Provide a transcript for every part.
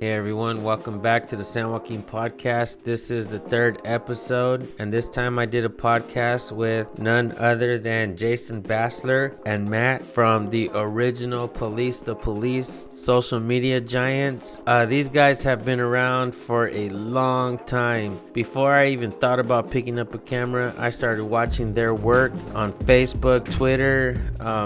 Hey everyone, welcome back to the San Joaquin podcast. This is the third episode, and this time I did a podcast with none other than Jason Bassler and Matt from the original Police the Police social media giants. These guys have been around for a long time. Before I even thought about picking up a camera, I started watching their work on Facebook, Twitter.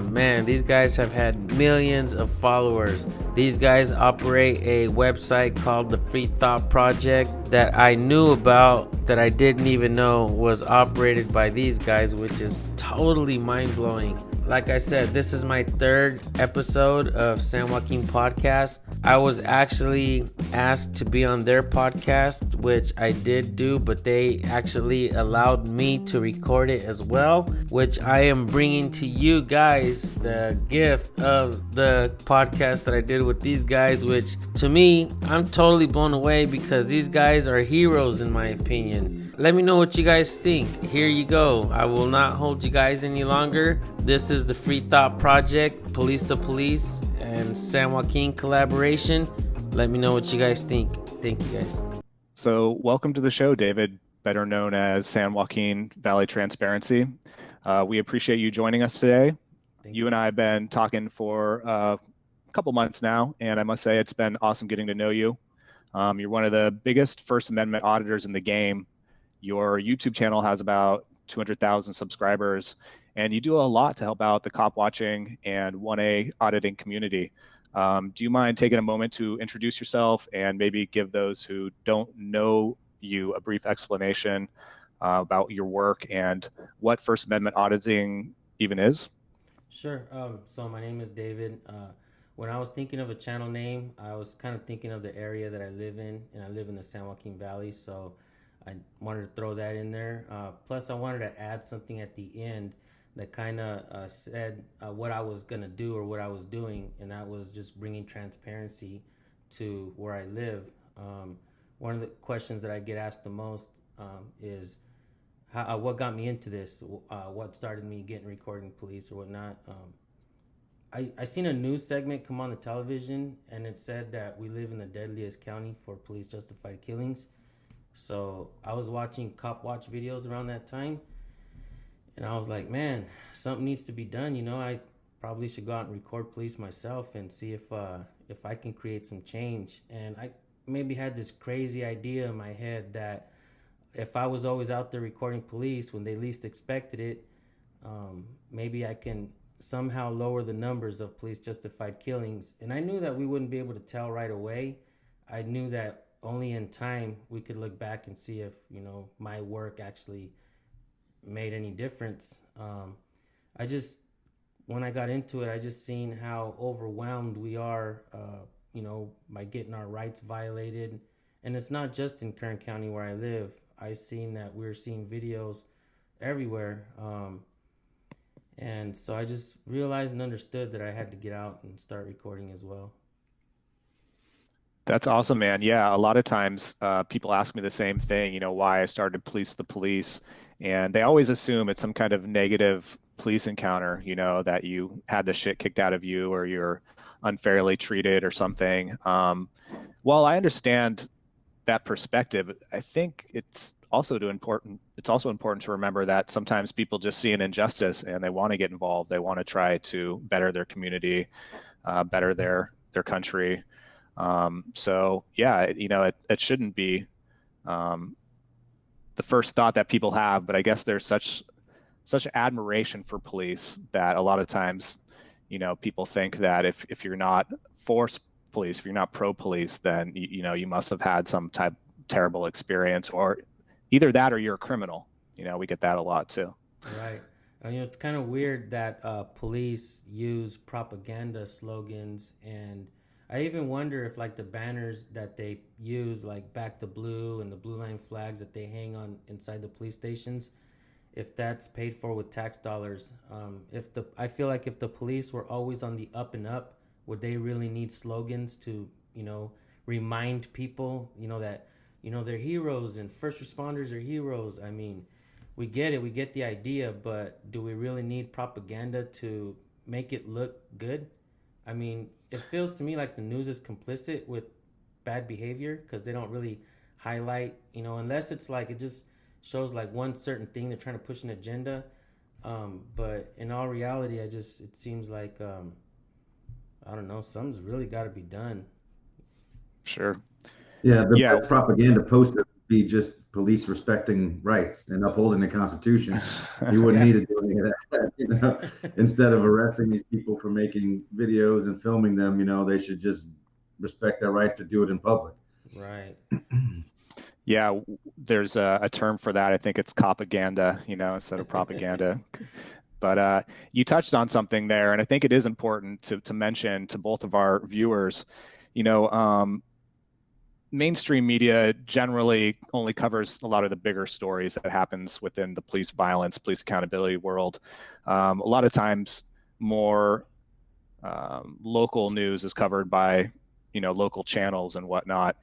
Man, these guys have had millions of followers. These guys operate a website called the Free Thought Project that I knew about that I didn't even know was operated by these guys, which is totally mind-blowing. Like I said, this is my third episode of San Joaquin podcast. I was actually asked to be on their podcast, which I did do, but they actually allowed me to record it as well, which I am bringing to you guys the gift of the podcast that I did with these guys, which to me, I'm totally blown away because these guys are heroes in my opinion. Let me know what you guys think. Here you go. I will not hold you guys any longer. This is the Free Thought Project, Police the Police, and San Joaquin collaboration. Let me know what you guys think. Thank you guys. So, welcome to the show, David, better known as San Joaquin Valley Transparency. We appreciate you joining us today. You and I have been talking for a couple months now, and I must say it's been awesome getting to know you. You're one of the biggest First Amendment auditors in the game. Your YouTube channel has about 200,000 subscribers, and you do a lot to help out the cop watching and 1A auditing community. Do you mind taking a moment to introduce yourself and maybe give those who don't know you a brief explanation about your work and what First Amendment auditing even is? Sure. So my name is David. When I was thinking of a channel name, I was kind of thinking of the area that I live in, and I live in the San Joaquin Valley, so I wanted to throw that in there. Plus, I wanted to add something at the end that kind of said what I was going to do or what I was doing, and that was just bringing transparency to where I live. One of the questions that I get asked the most is, what got me into this? What started me getting recording police or whatnot? I seen a news segment come on the television, and it said that we live in the deadliest county for police justified killings. So I was watching cop watch videos around that time, and I was like, man, something needs to be done. I probably should go out and record police myself and see if I can create some change. And I maybe had this crazy idea in my head that if I was always out there recording police when they least expected it, maybe I can somehow lower the numbers of police justified killings. And I knew that we wouldn't be able to tell right away. I knew that only in time we could look back and see if my work actually made any difference. I just When I got into it, I just seen how overwhelmed we are by getting our rights violated. And it's not just in Kern County where I live. I seen that we're seeing videos everywhere, and so I just realized and understood that I had to get out and start recording as well. That's awesome, man. Yeah, a lot of times people ask me the same thing, why I started Police the Police. And they always assume it's some kind of negative police encounter, that you had the shit kicked out of you or you're unfairly treated or something. While I understand that perspective, I think it's also important to remember that sometimes people just see an injustice and they want to get involved. They want to try to better their community, better their country. So yeah, it shouldn't be the first thought that people have, but I guess there's such admiration for police that a lot of times, people think that if you're not for police, if you're not pro police, then you must have had some type terrible experience, or either that or you're a criminal. We get that a lot too. Right. It's kind of weird that police use propaganda slogans, and I even wonder if like the banners that they use, like Back the Blue and the Blue Line flags that they hang on inside the police stations, if that's paid for with tax dollars. I feel like if the police were always on the up and up, would they really need slogans to remind people that they're heroes and first responders are heroes? I mean, we get it, we get the idea, but do we really need propaganda to make it look good? I mean, it feels to me like the news is complicit with bad behavior because they don't really highlight, unless it's like it just shows like one certain thing they're trying to push an agenda. But in all reality, it seems like I don't know, something's really got to be done. Sure. Yeah, the best propaganda poster would be just police respecting rights and upholding the Constitution. You wouldn't need to do any of that, Instead of arresting these people for making videos and filming them, they should just respect their right to do it in public. Right. Yeah, there's a term for that. I think it's propaganda, instead of propaganda. But you touched on something there, and I think it is important to mention to both of our viewers, mainstream media generally only covers a lot of the bigger stories that happens within the police violence, police accountability world. A lot of times more local news is covered by, local channels and whatnot.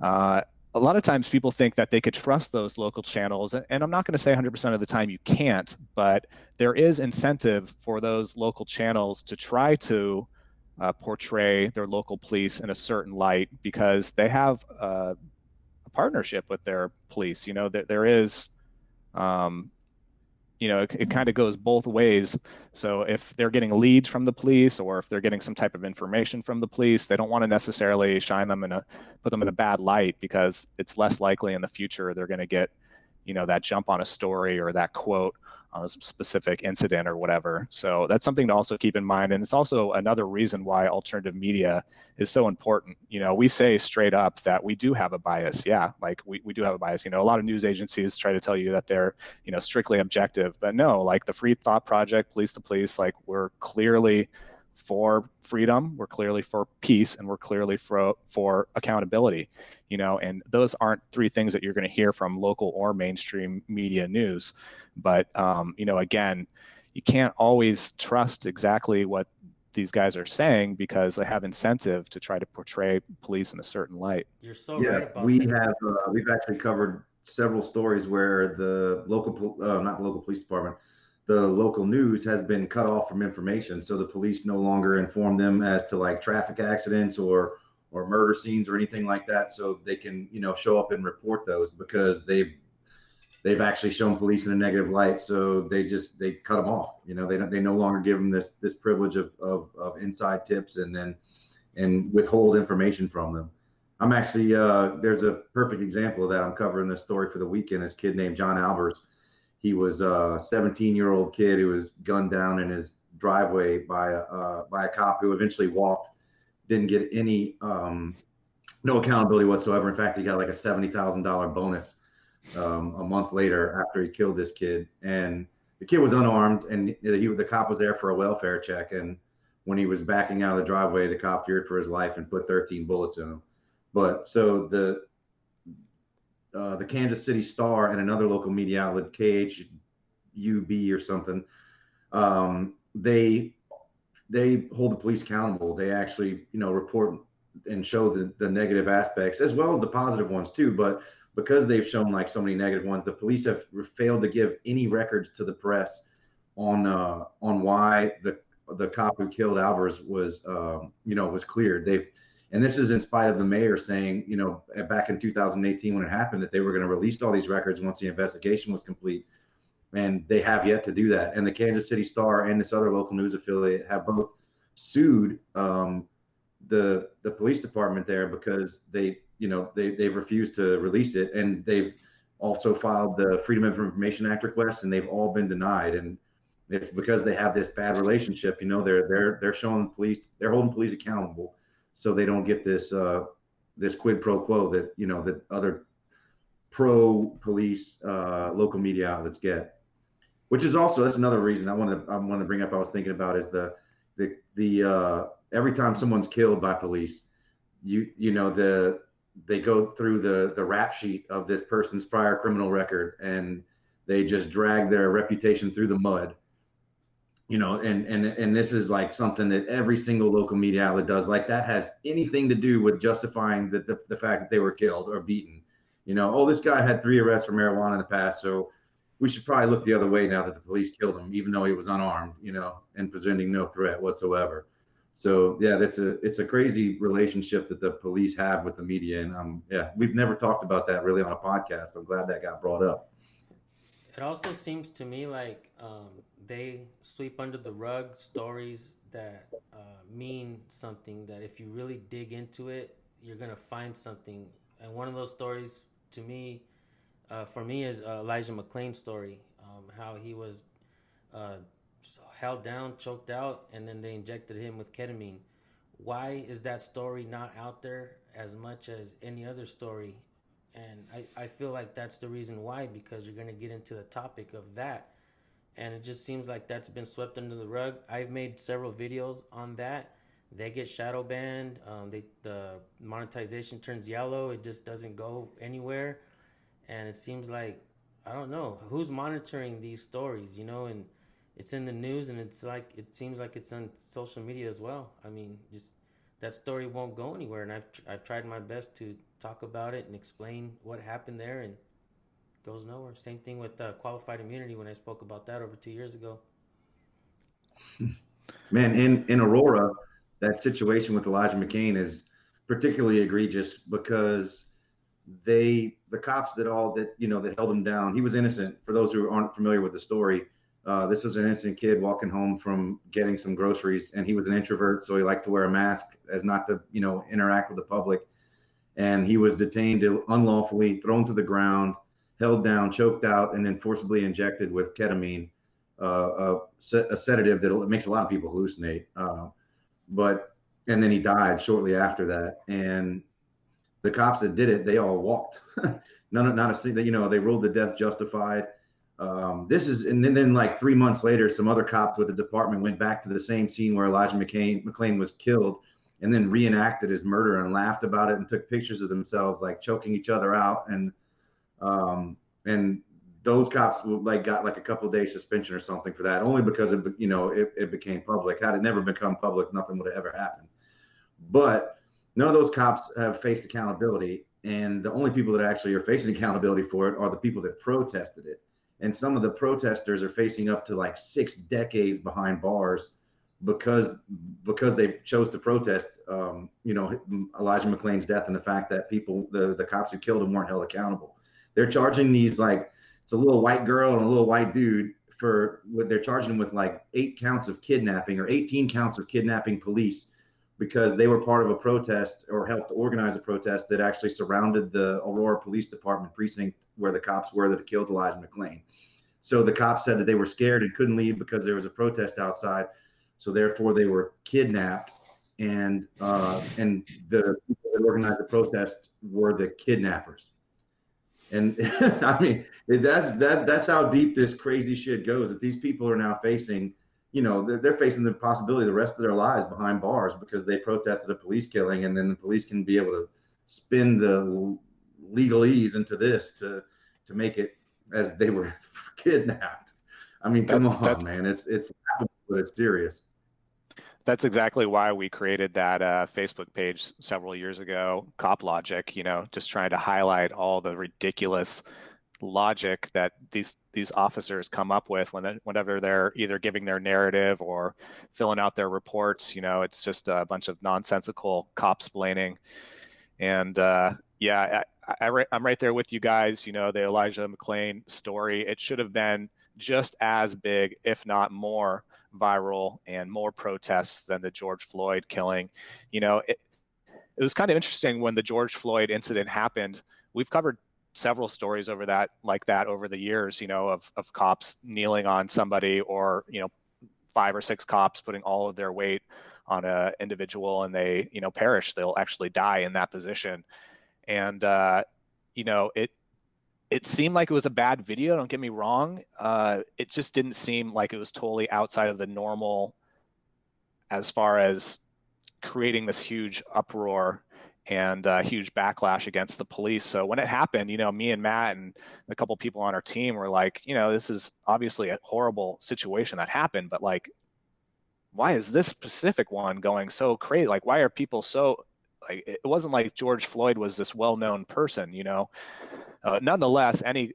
A lot of times people think that they could trust those local channels, and I'm not going to say 100% of the time you can't, but there is incentive for those local channels to try to portray their local police in a certain light because they have a partnership with their police. There is, it kind of goes both ways. So if they're getting leads from the police or if they're getting some type of information from the police, they don't want to necessarily put them in a bad light because it's less likely in the future they're going to get, that jump on a story or that quote on a specific incident or whatever. So that's something to also keep in mind. And it's also another reason why alternative media is so important. We say straight up that we do have a bias. Yeah, like we do have a bias. A lot of news agencies try to tell you that they're, strictly objective, but no, like the Free Thought Project, Police to Police, like we're clearly for freedom, we're clearly for peace, and we're clearly for accountability, and those aren't three things that you're going to hear from local or mainstream media news. But, again, you can't always trust exactly what these guys are saying because they have incentive to try to portray police in a certain light. You're so right about that. We've actually covered several stories where the not the local police department, the local news has been cut off from information. So the police no longer inform them as to like traffic accidents or murder scenes or anything like that. So they can, show up and report those because they've actually shown police in a negative light. So they cut them off. They no longer give them this privilege of inside tips and withhold information from them. I'm actually, there's a perfect example of that. I'm covering this story for the weekend. This kid named John Albers. He was a 17-year-old kid who was gunned down in his driveway by a cop who eventually walked, didn't get any, no accountability whatsoever. In fact, he got like a $70,000 bonus a month later after he killed this kid. And the kid was unarmed, and the cop was there for a welfare check. And when he was backing out of the driveway, the cop feared for his life and put 13 bullets in him. But so the Kansas City Star and another local media outlet, KHUB or something, they hold the police accountable. They actually, report and show the negative aspects as well as the positive ones too. But because they've shown like so many negative ones, the police have failed to give any records to the press on why the cop who killed Albers was cleared. And this is in spite of the mayor saying, back in 2018 when it happened, that they were going to release all these records once the investigation was complete. And they have yet to do that. And the Kansas City Star and this other local news affiliate have both sued the police department there because they've refused to release it. And they've also filed the Freedom of Information Act requests, and they've all been denied. And it's because they have this bad relationship. They're showing police, they're holding police accountable, so they don't get this this quid pro quo that other pro police local media outlets get. Which is also, that's another reason I want to bring up. I was thinking about is the every time someone's killed by police, they go through the rap sheet of this person's prior criminal record, and they just drag their reputation through the mud. And this is like something that every single local media outlet does. Like that has anything to do with justifying the fact that they were killed or beaten. Oh, this guy had 3 arrests for marijuana in the past, so we should probably look the other way now that the police killed him, even though he was unarmed, and presenting no threat whatsoever. So yeah, it's a crazy relationship that the police have with the media, and yeah, we've never talked about that really on a podcast. I'm glad that got brought up. It also seems to me like they sweep under the rug stories that mean something, that if you really dig into it, you're going to find something. And one of those stories to me, for me, is Elijah McClain's story, how he was uh, held down, choked out, and then they injected him with ketamine. Why is that story not out there as much as any other story? And I feel like that's the reason why, because you're going to get into the topic of that. And it just seems like that's been swept under the rug. I've made several videos on that. They get shadow banned. The monetization turns yellow. It just doesn't go anywhere. And it seems like, I don't know who's monitoring these stories, and it's in the news, and it seems like it's on social media as well. I mean, just that story won't go anywhere, and I've tried my best to talk about it and explain what happened there, and it goes nowhere. Same thing with qualified immunity when I spoke about that over 2 years ago. Man, in Aurora, that situation with Elijah McClain is particularly egregious because the cops that held him down. He was innocent. For those who aren't familiar with the story, this was an innocent kid walking home from getting some groceries, and he was an introvert, so he liked to wear a mask as not to interact with the public. And he was detained unlawfully, thrown to the ground, held down, choked out, and then forcibly injected with ketamine, a sedative that makes a lot of people hallucinate. And then he died shortly after that. And the cops that did it, they all walked. Not a single, they ruled the death justified. And then like 3 months later, some other cops with the department went back to the same scene where Elijah McClain was killed, and then reenacted his murder and laughed about it and took pictures of themselves like choking each other out. And those cops got like a couple of days suspension or something for that, only because it became public. Had it never become public, nothing would have ever happened. But none of those cops have faced accountability, and the only people that actually are facing accountability for it are the people that protested it. And some of the protesters are facing up to like 6 decades behind bars because they chose to protest, Elijah McClain's death, and the fact that the cops who killed him weren't held accountable. They're charging these, like, it's a little white girl and a little white dude they're charging them with like 8 counts of kidnapping or 18 counts of kidnapping police, because they were part of a protest or helped organize a protest that actually surrounded the Aurora Police Department precinct where the cops were that killed Elijah McClain. So the cops said that they were scared and couldn't leave because there was a protest outside. So therefore they were kidnapped, and the people that organized the protest were the kidnappers. And I mean, that's how deep this crazy shit goes, that these people are now facing, they're facing the possibility the rest of their lives behind bars because they protested a police killing, and then the police can be able to spin the legalese into this to make it as they were kidnapped. I mean, come on, man. It's laughable, but it's serious. That's exactly why we created that Facebook page several years ago, Cop Logic, just trying to highlight all the ridiculous logic that these officers come up with whenever they're either giving their narrative or filling out their reports. It's just a bunch of nonsensical cop-splaining. And yeah, I'm right there with you guys. The Elijah McClain story, it should have been just as big, if not more viral and more protests than the George Floyd killing. It was kind of interesting when the George Floyd incident happened. We've covered several stories over that over the years, of cops kneeling on somebody, or 5 or 6 cops putting all of their weight on an individual, and they perish. They'll actually die in that position. And it seemed like it was a bad video, don't get me wrong. It just didn't seem like it was totally outside of the normal as far as creating this huge uproar and huge backlash against the police. So when it happened, me and Matt and a couple people on our team were like, this is obviously a horrible situation that happened, but like, why is this specific one going so crazy? Like, why are people so, like, it wasn't like George Floyd was this well-known person, nonetheless, any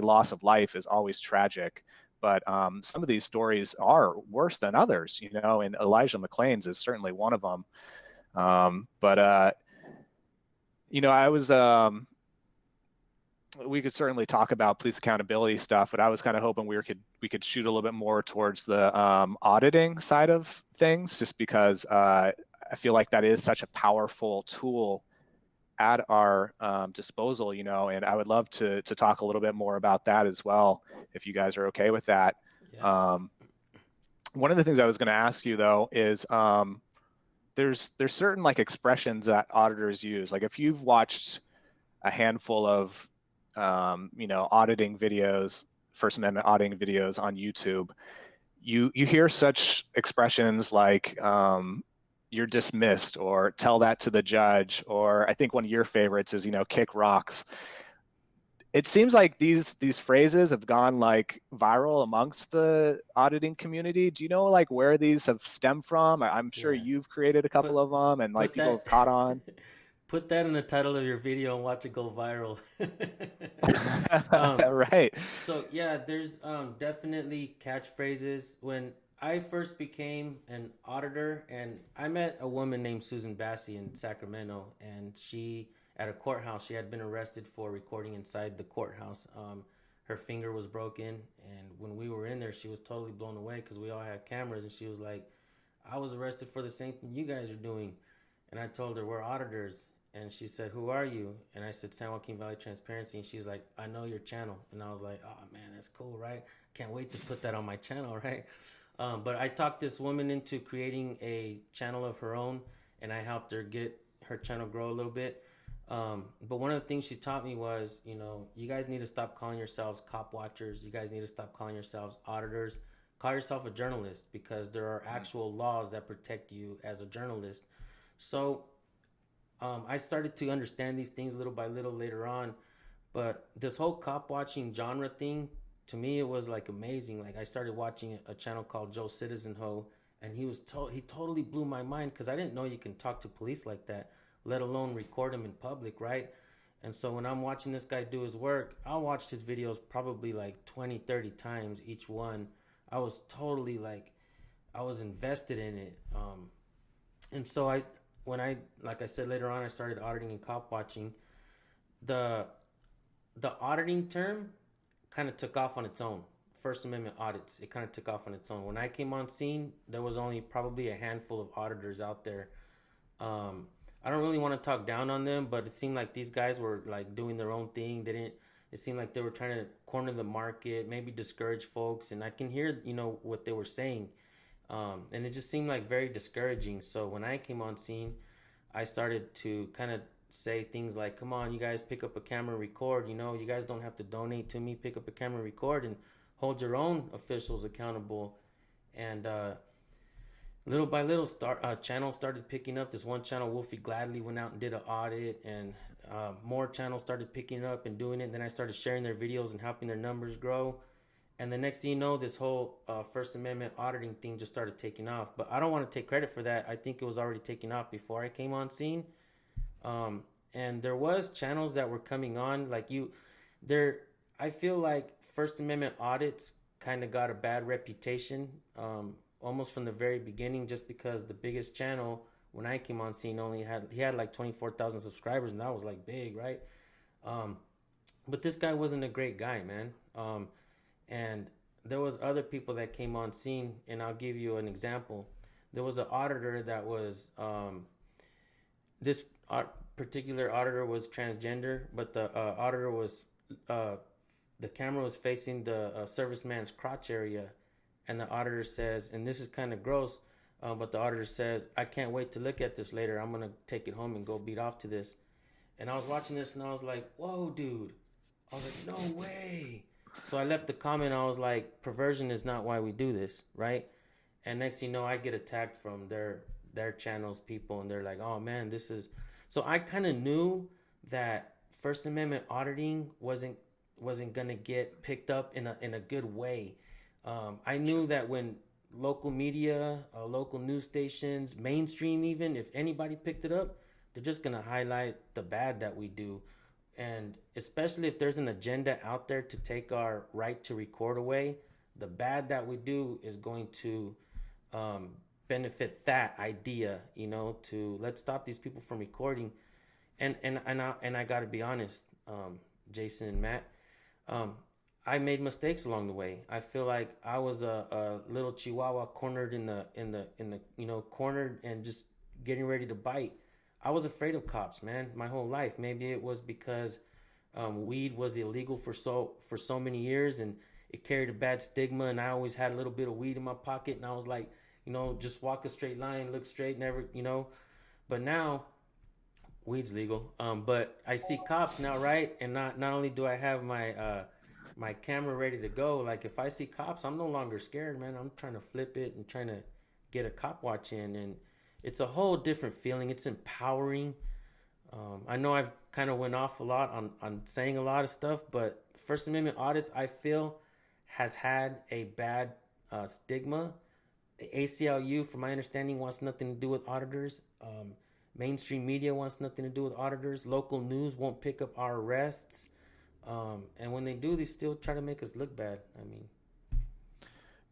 loss of life is always tragic, but some of these stories are worse than others, you know, and Elijah McClain's is certainly one of them. You know, we could certainly talk about police accountability stuff, but I was kind of hoping we could shoot a little bit more towards the auditing side of things, just because I feel like that is such a powerful tool at our disposal, you know, and I would love to talk a little bit more about that as well, if you guys are okay with that. Yeah. One of the things I was going to ask you though is there's certain like expressions that auditors use. Like if you've watched a handful of you know, auditing videos, First Amendment auditing videos on YouTube, you hear such expressions like you're dismissed, or tell that to the judge, or I think one of your favorites is, you know, kick rocks. It seems like these phrases have gone like viral amongst the auditing community. Do you know like where these have stemmed from? I'm sure you've created a couple of them, and like people have caught on. Put that in the title of your video and watch it go viral. Right. So yeah, there's definitely catchphrases. When I first became an auditor, and I met a woman named Susan Bassey in Sacramento, and she, at a courthouse, she had been arrested for recording inside the courthouse. Her finger was broken, and when we were in there, she was totally blown away because we all had cameras, and she was like, I was arrested for the same thing you guys are doing. And I told her, we're auditors. And she said, who are you? And I said, San Joaquin Valley Transparency. And she's like, I know your channel. And I was like, oh man, that's cool, right? Can't wait to put that on my channel, right? But I talked this woman into creating a channel of her own, and I helped her get her channel grow a little bit. But one of the things she taught me was, you know, you guys need to stop calling yourselves cop watchers. You guys need to stop calling yourselves auditors. Call yourself a journalist, because there are actual laws that protect you as a journalist. So I started to understand these things little by little later on. But this whole cop watching genre thing, to me, it was like amazing. Like I started watching a channel called Joe Citizen Ho, and he totally blew my mind, because I didn't know you can talk to police like that, let alone record them in public, right? And so when I'm watching this guy do his work, I watched his videos probably like 20, 30 times each one. I was totally like, I was invested in it. And so like I said later on, I started auditing and cop watching. The auditing term kind of took off on its own. First Amendment audits, it kind of took off on its own. When I came on scene, there was only probably a handful of auditors out there. I don't really want to talk down on them, but it seemed like these guys were like doing their own thing. It seemed like they were trying to corner the market, maybe discourage folks, and I can hear, you know, what they were saying. And it just seemed like very discouraging. So when I came on scene, I started to kind of say things like, come on, you guys, pick up a camera, record. You know, you guys don't have to donate to me. Pick up a camera, record, and hold your own officials accountable. And little by little, channels started picking up. This one channel, Wolfie Gladly, went out and did an audit, and more channels started picking up and doing it. And then I started sharing their videos and helping their numbers grow. And the next thing you know, this whole First Amendment auditing thing just started taking off. But I don't want to take credit for that. I think it was already taking off before I came on scene. And there was channels that were coming on like I feel like First Amendment audits kind of got a bad reputation, almost from the very beginning, just because the biggest channel when I came on scene he had like 24,000 subscribers, and that was like big, right? But this guy wasn't a great guy, man. And there was other people that came on scene, and I'll give you an example. There was an auditor that was this particular auditor was transgender, but the auditor was the camera was facing the serviceman's crotch area, and the auditor says, and this is kind of gross, but the auditor says, I can't wait to look at this later. I'm gonna take it home and go beat off to this. And I was watching this, and I was like, whoa, dude. I was like, no way. So I left the comment. I was like, perversion is not why we do this, right? And next thing you know, I get attacked from their channels people, and they're like, oh man, this is. So I kind of knew that First Amendment auditing wasn't gonna get picked up in a good way. I knew that when local media, local news stations, mainstream even, if anybody picked it up, they're just gonna highlight the bad that we do. And especially if there's an agenda out there to take our right to record away, the bad that we do is going to um, benefit that idea, to let's stop these people from recording. And I got to be honest, Jason and Matt, um, I made mistakes along the way. I feel like I was a little chihuahua cornered in the cornered and just getting ready to bite. I was afraid of cops, man, my whole life. Maybe it was because weed was illegal for so many years, and it carried a bad stigma. And I always had a little bit of weed in my pocket, and I was like, just walk a straight line, look straight, never. But now weed's legal. But I see cops now, right? And not only do I have my camera ready to go, like if I see cops, I'm no longer scared, man. I'm trying to flip it and trying to get a cop watch in, and it's a whole different feeling. It's empowering. I know I've kind of went off a lot on saying a lot of stuff, but First Amendment audits, I feel, has had a bad stigma. The ACLU, from my understanding, wants nothing to do with auditors. Mainstream media wants nothing to do with auditors. Local news won't pick up our arrests. And when they do, they still try to make us look bad. I mean,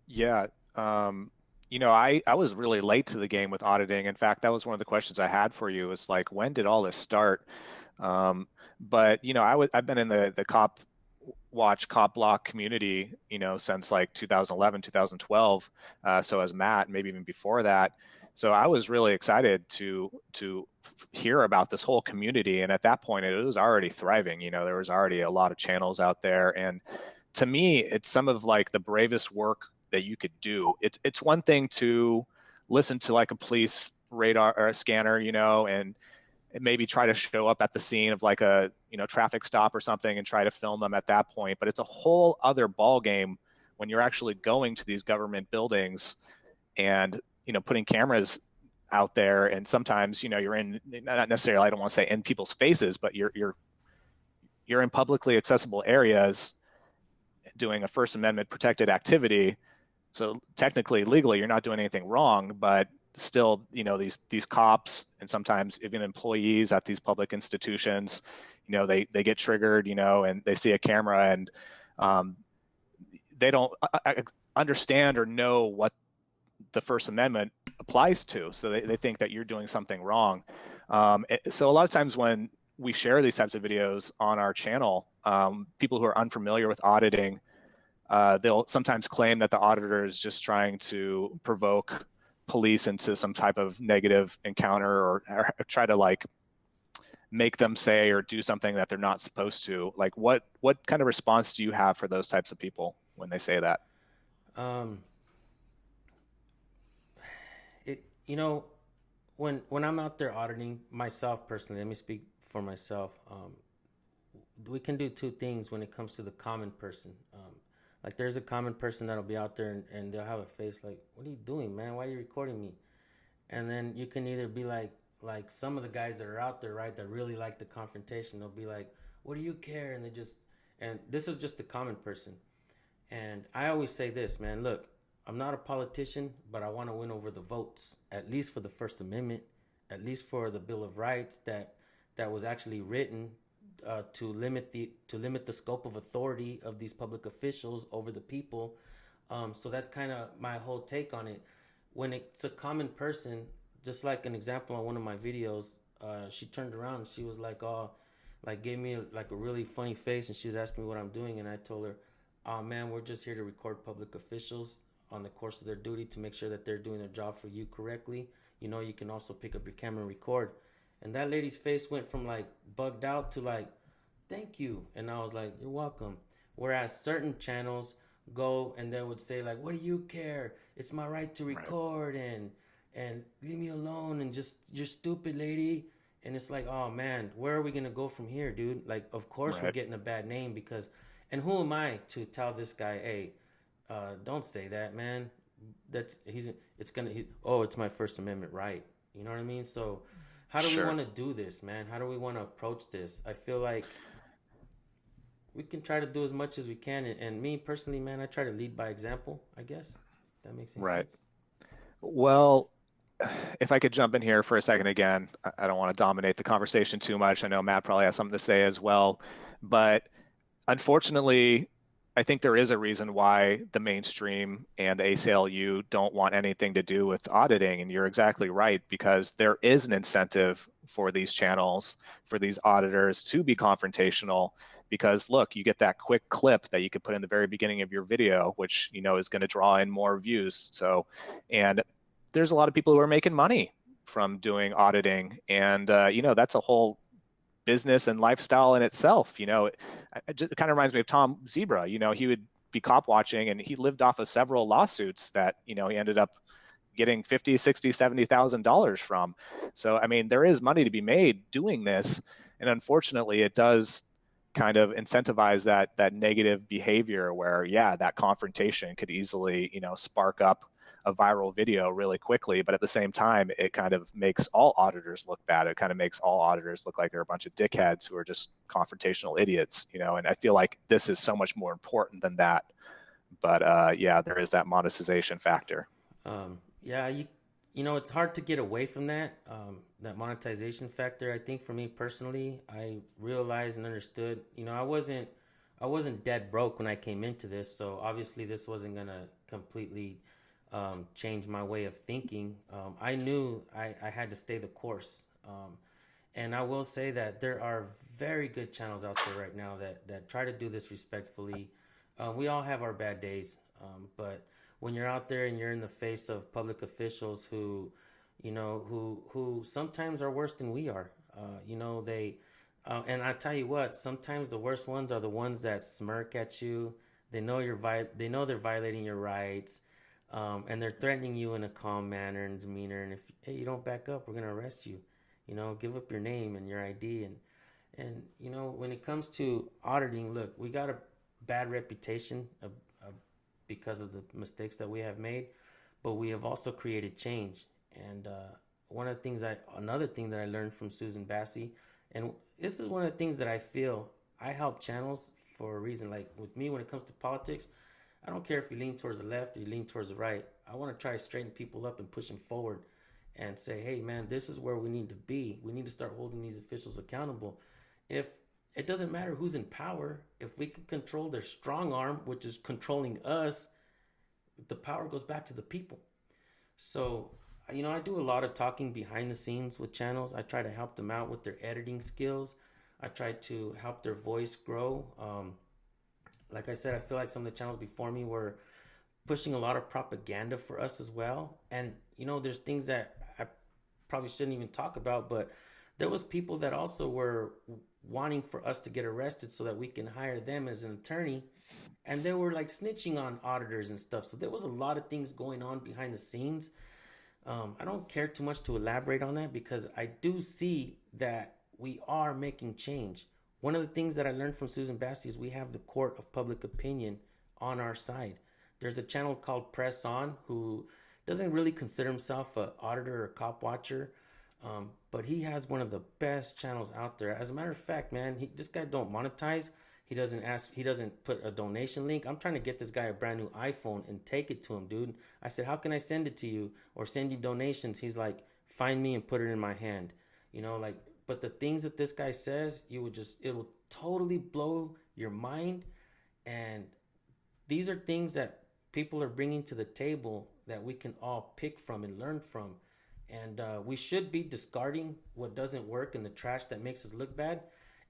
Yeah. I was really late to the game with auditing. In fact, that was one of the questions I had for you, is like, when did all this start? But I've been in the cop watch, cop block community, since like 2011, 2012. So as Matt, maybe even before that. So I was really excited to hear about this whole community. And at that point, it was already thriving. There was already a lot of channels out there. And to me, it's some of like the bravest work that you could do. It's one thing to listen to like a police radar or a scanner, and maybe try to show up at the scene of like a traffic stop or something and try to film them at that point. But it's a whole other ball game when you're actually going to these government buildings and putting cameras out there. And sometimes you're in, not necessarily, I don't want to say in people's faces, but you're in publicly accessible areas doing a First Amendment protected activity. So technically, legally, you're not doing anything wrong, but still, these cops and sometimes even employees at these public institutions, they get triggered, and they see a camera, and they don't understand or know what the First Amendment applies to. So they think that you're doing something wrong. So a lot of times when we share these types of videos on our channel, people who are unfamiliar with auditing, they'll sometimes claim that the auditor is just trying to provoke police into some type of negative encounter, or try to like make them say or do something that they're not supposed to. Like what kind of response do you have for those types of people when they say that? When I'm out there auditing myself personally, let me speak for myself. We can do two things when it comes to the common person. Like there's a common person that'll be out there and they'll have a face like, "What are you doing, man? Why are you recording me?" And then you can either be like some of the guys that are out there, right, that really like the confrontation. They'll be like, "What do you care?" And this is just the common person. And I always say this, man, look, I'm not a politician, but I want to win over the votes, at least for the First Amendment, at least for the Bill of Rights that was actually written to limit the scope of authority of these public officials over the people. So that's kind of my whole take on it. When it's a common person, just like an example on one of my videos, she turned around and she was like, "Oh," like gave me like a really funny face, and she was asking me what I'm doing, and I told her, "Oh man, we're just here to record public officials on the course of their duty to make sure that they're doing their job for you correctly. You can also pick up your camera and record." And that lady's face went from like bugged out to like, "Thank you." And I was like, "You're welcome." Whereas certain channels go and they would say like, "What do you care? It's my right to record," right, and leave me alone, and just, "You're stupid, lady." And it's like, oh man, where are we gonna go from here, dude? Like, of course we're getting a bad name because, and who am I to tell this guy, "Hey, don't say that, man. It's my First Amendment right." You know what I mean? So how do we want to do this, man? How do we want to approach this? I feel like we can try to do as much as we can. And me personally, man, I try to lead by example, I guess. That makes sense. Well, if I could jump in here for a second again, I don't want to dominate the conversation too much. I know Matt probably has something to say as well. But unfortunately, I think there is a reason why the mainstream and the ACLU don't want anything to do with auditing. And you're exactly right, because there is an incentive for these channels, for these auditors to be confrontational. Because look, you get that quick clip that you could put in the very beginning of your video, which is going to draw in more views. So, and there's a lot of people who are making money from doing auditing, and that's a whole business and lifestyle in itself. It kind of reminds me of Tom Zebra. He would be cop watching, and he lived off of several lawsuits that he ended up getting $50,000, $60,000, $70,000 from. So I mean, there is money to be made doing this, and unfortunately, it does kind of incentivize that negative behavior where, that confrontation could easily spark up a viral video really quickly. But at the same time, it kind of makes all auditors look bad. It kind of makes all auditors look like they're a bunch of dickheads who are just confrontational idiots, and I feel like this is so much more important than that. But there is that monetization factor. It's hard to get away from that monetization factor. I think for me personally, I realized and understood, I wasn't dead broke when I came into this. So obviously this wasn't going to completely change my way of thinking. I knew I had to stay the course. And I will say that there are very good channels out there right now that try to do this respectfully. We all have our bad days, but when you're out there and you're in the face of public officials who sometimes are worse than we are, and I tell you what, sometimes the worst ones are the ones that smirk at you. They know they're violating your rights. And they're threatening you in a calm manner and demeanor. And if you don't back up, we're going to arrest you. Give up your name and your ID. And when it comes to auditing, look, we got a bad reputation because of the mistakes that we have made, but we have also created change. And another thing that I learned from Susan Bassey, and this is one of the things that I feel I help channels for a reason. Like with me, when it comes to politics, I don't care if you lean towards the left or you lean towards the right. I want to try to straighten people up and push them forward and say, hey, man, this is where we need to be. We need to start holding these officials accountable. If it doesn't matter who's in power, if we can control their strong arm, which is controlling us, the power goes back to the people. So, I do a lot of talking behind the scenes with channels. I try to help them out with their editing skills. I try to help their voice grow. Like I said, I feel like some of the channels before me were pushing a lot of propaganda for us as well. And, there's things that I probably shouldn't even talk about, but there was people that also were wanting for us to get arrested so that we can hire them as an attorney. And they were like snitching on auditors and stuff. So there was a lot of things going on behind the scenes. I don't care too much to elaborate on that because I do see that we are making change. One of the things that I learned from Susan Bassey is we have the court of public opinion on our side. There's a channel called Press On who doesn't really consider himself an auditor or cop watcher, but he has one of the best channels out there. As a matter of fact, man, this guy don't monetize. He doesn't put a donation link. I'm trying to get this guy a brand new iPhone and take it to him, dude. I said, how can I send it to you or send you donations? He's like, find me and put it in my hand. But the things that this guy says, it'll totally blow your mind. And these are things that people are bringing to the table that we can all pick from and learn from. And we should be discarding what doesn't work in the trash that makes us look bad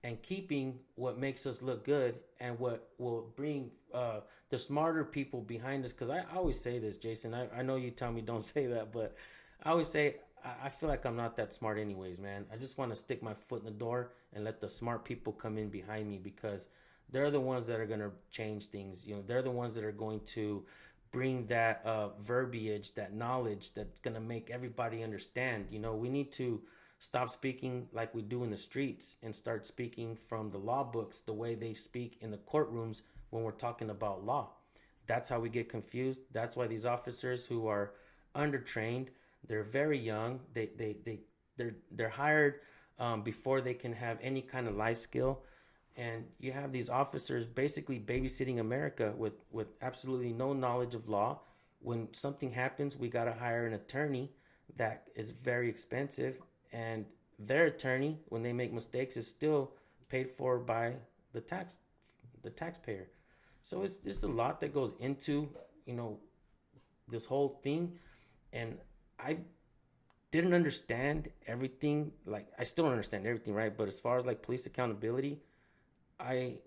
and keeping what makes us look good and what will bring the smarter people behind us. Because I always say this, Jason. I know you tell me don't say that, but I always say, I feel like I'm not that smart anyways, man. I just want to stick my foot in the door and let the smart people come in behind me because they're the ones that are going to change things. They're the ones that are going to bring that verbiage, that knowledge that's going to make everybody understand. We need to stop speaking like we do in the streets and start speaking from the law books the way they speak in the courtrooms when we're talking about law. That's how we get confused. That's why these officers who are undertrained, they're very young. They're hired before they can have any kind of life skill, and you have these officers basically babysitting America with absolutely no knowledge of law. When something happens, we got to hire an attorney that is very expensive, and their attorney, when they make mistakes, is still paid for by the taxpayer. So it's just a lot that goes into, this whole thing. And I didn't understand everything. Like, I still don't understand everything, right? But as far as like police accountability, I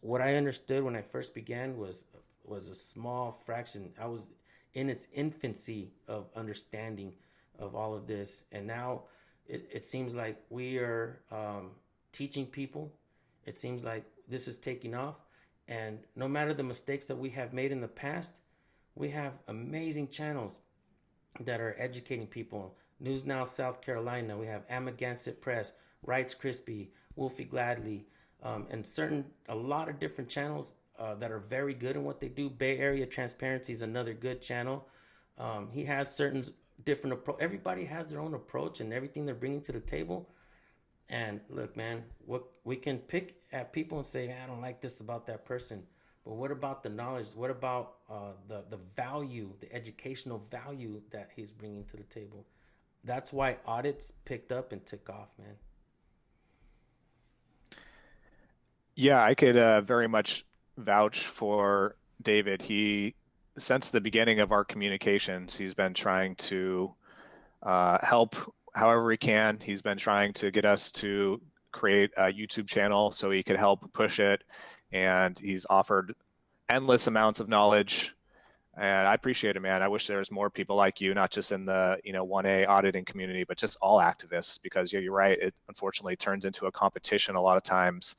what I understood when I first began was a small fraction. I was in its infancy of understanding of all of this, and now it seems like we are teaching people. It seems like this is taking off, and no matter the mistakes that we have made in the past, we have amazing channels that are educating people. News Now South Carolina, we have Amagansett Press, Rights Crispy, Wolfie Gladly, and a lot of different channels that are very good in what they do. Bay Area Transparency is another good channel. He has certain different approach. Everybody has their own approach and everything they're bringing to the table. And look, man, what we can pick at people and say, I don't like this about that person. But what about the knowledge? What about the value, the educational value that he's bringing to the table? That's why audits picked up and took off, man. Yeah, I could very much vouch for David. Since the beginning of our communications, he's been trying to help however he can. He's been trying to get us to create a YouTube channel so he could help push it. And he's offered endless amounts of knowledge. And I appreciate it, man. I wish there was more people like you, not just in the 1A auditing community, but just all activists, because you're right. It unfortunately turns into a competition a lot of times.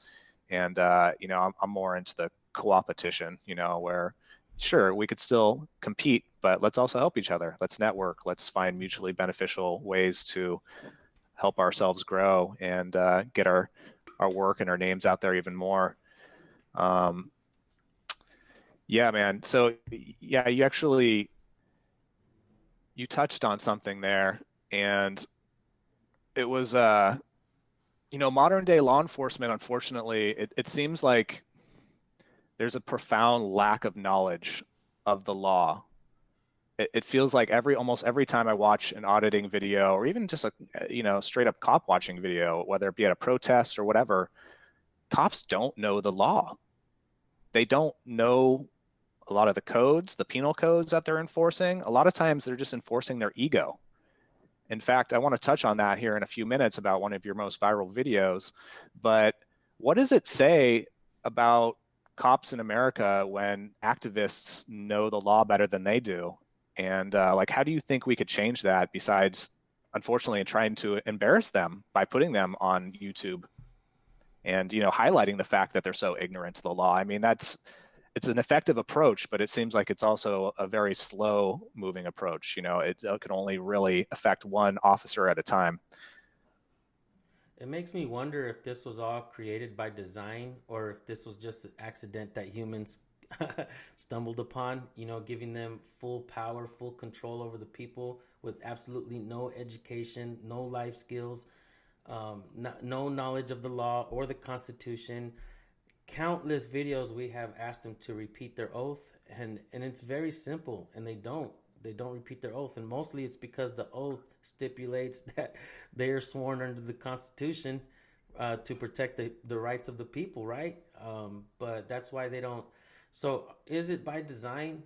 And, I'm more into the co-opetition, where sure, we could still compete, but let's also help each other. Let's network. Let's find mutually beneficial ways to help ourselves grow and get our work and our names out there even more. Yeah, man. So yeah, you touched on something there, and it was modern day law enforcement, unfortunately, it seems like there's a profound lack of knowledge of the law. It feels like almost every time I watch an auditing video, or even just a straight up cop watching video, whether it be at a protest or whatever, cops don't know the law. They don't know a lot of the codes, the penal codes that they're enforcing. A lot of times they're just enforcing their ego. In fact, I want to touch on that here in a few minutes about one of your most viral videos. But what does it say about cops in America when activists know the law better than they do? And how do you think we could change that, besides, unfortunately, trying to embarrass them by putting them on YouTube and highlighting the fact that they're so ignorant to the law? I mean, it's an effective approach, but it seems like it's also a very slow moving approach. It can only really affect one officer at a time. It makes me wonder if this was all created by design, or if this was just an accident that humans stumbled upon, giving them full power, full control over the people with absolutely no education, no life skills, no knowledge of the law or the Constitution. Countless videos we have asked them to repeat their oath, and it's very simple, and they don't repeat their oath, and mostly it's because the oath stipulates that they are sworn under the Constitution to protect the rights of the people, right? But that's why they don't. So is it by design?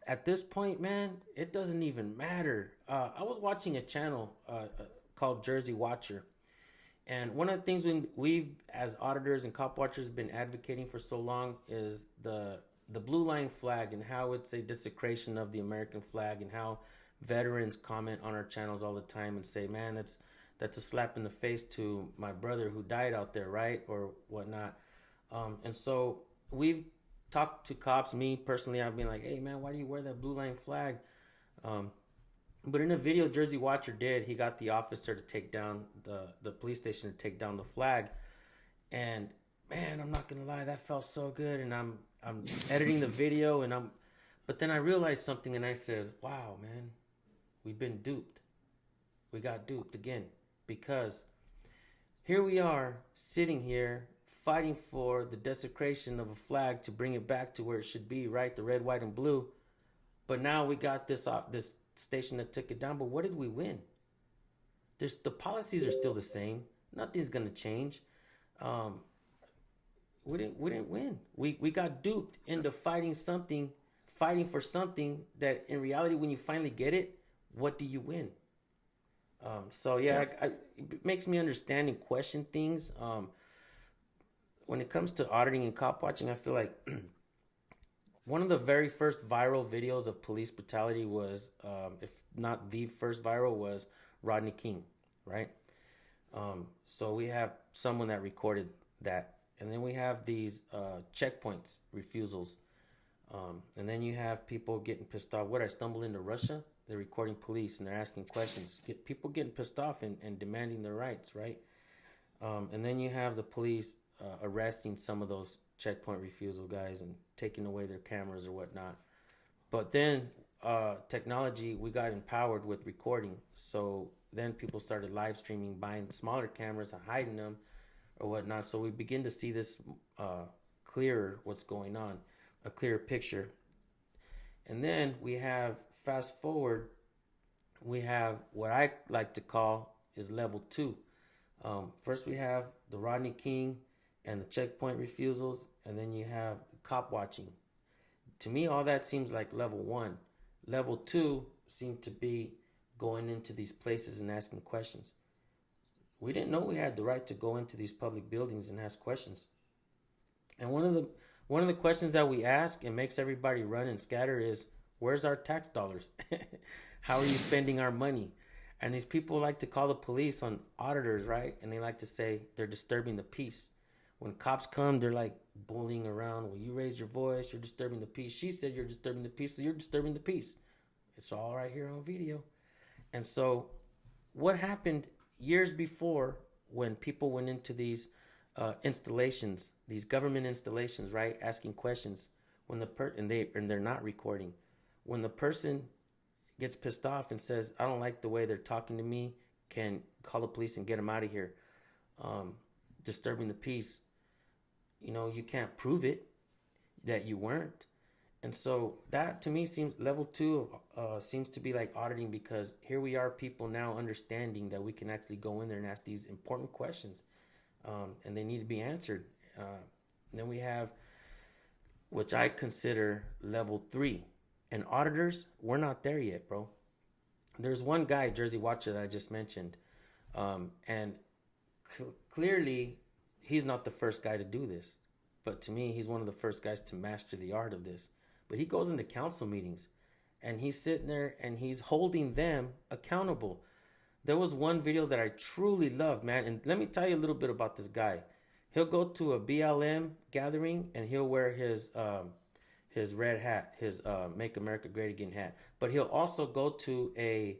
At this point, man, it doesn't even matter. I was watching a channel called Jersey Watcher. And one of the things we've, as auditors and cop watchers, been advocating for so long is the blue line flag, and how it's a desecration of the American flag, and how veterans comment on our channels all the time and say, man, that's a slap in the face to my brother who died out there, right? Or whatnot. And so we've talked to cops. Me personally, I've been like, hey man, why do you wear that blue line flag? But in a video Jersey Watcher did, he got the officer to take down the police station, to take down the flag. And man, I'm not gonna lie, that felt so good. And I'm editing the video, but then I realized something, and I says, wow, man, we've been duped. We got duped again, because here we are sitting here fighting for the desecration of a flag to bring it back to where it should be, right? The red, white, and blue. But now we got this station that took it down. But what did we win? The policies are still the same. Nothing's gonna change. we didn't win. We got duped into fighting for something that in reality, when you finally get it, what do you win? So yeah, it makes me understand and question things. When it comes to auditing and cop watching, I feel like one of the very first viral videos of police brutality was, if not the first viral, was Rodney King, right? So we have someone that recorded that, and then we have these checkpoints refusals, and then you have people getting pissed off. What, I stumbled into Russia? They're recording police and they're asking questions. People getting pissed off and demanding their rights, right? And then you have the police arresting some of those checkpoint refusal guys and taking away their cameras or whatnot. But then technology, we got empowered with recording. So then people started live streaming, buying smaller cameras and hiding them or whatnot. So we begin to see this clearer, what's going on, a clearer picture. And then we have, fast forward, we have what I like to call is level 2. First we have the Rodney King and the checkpoint refusals, and then you have the cop watching. To me, all that seems like level 1. Level 2 seemed to be going into these places and asking questions. We didn't know we had the right to go into these public buildings and ask questions. And one of the questions that we ask and makes everybody run and scatter is, where's our tax dollars? How are you spending our money? And these people like to call the police on auditors, right? And they like to say they're disturbing the peace. When cops come, they're like bullying around. Well, you raise your voice, you're disturbing the peace. She said you're disturbing the peace, so you're disturbing the peace. It's all right here on video. And so what happened years before when people went into these installations, these government installations, right, asking questions, when they're not recording. When the person gets pissed off and says, I don't like the way they're talking to me, can call the police and get them out of here. Disturbing the peace. You can't prove it that you weren't. And so that to me seems level 2 seems to be like auditing, because here we are, people now understanding that we can actually go in there and ask these important questions, and they need to be answered. Then we have, which I consider level 3. And auditors, we're not there yet, bro. There's one guy, Jersey Watcher, that I just mentioned. And clearly, he's not the first guy to do this. But to me, he's one of the first guys to master the art of this. But he goes into council meetings, and he's sitting there, and he's holding them accountable. There was one video that I truly loved, man. And let me tell you a little bit about this guy. He'll go to a BLM gathering, and he'll wear his red hat, his Make America Great Again hat. But he'll also go to a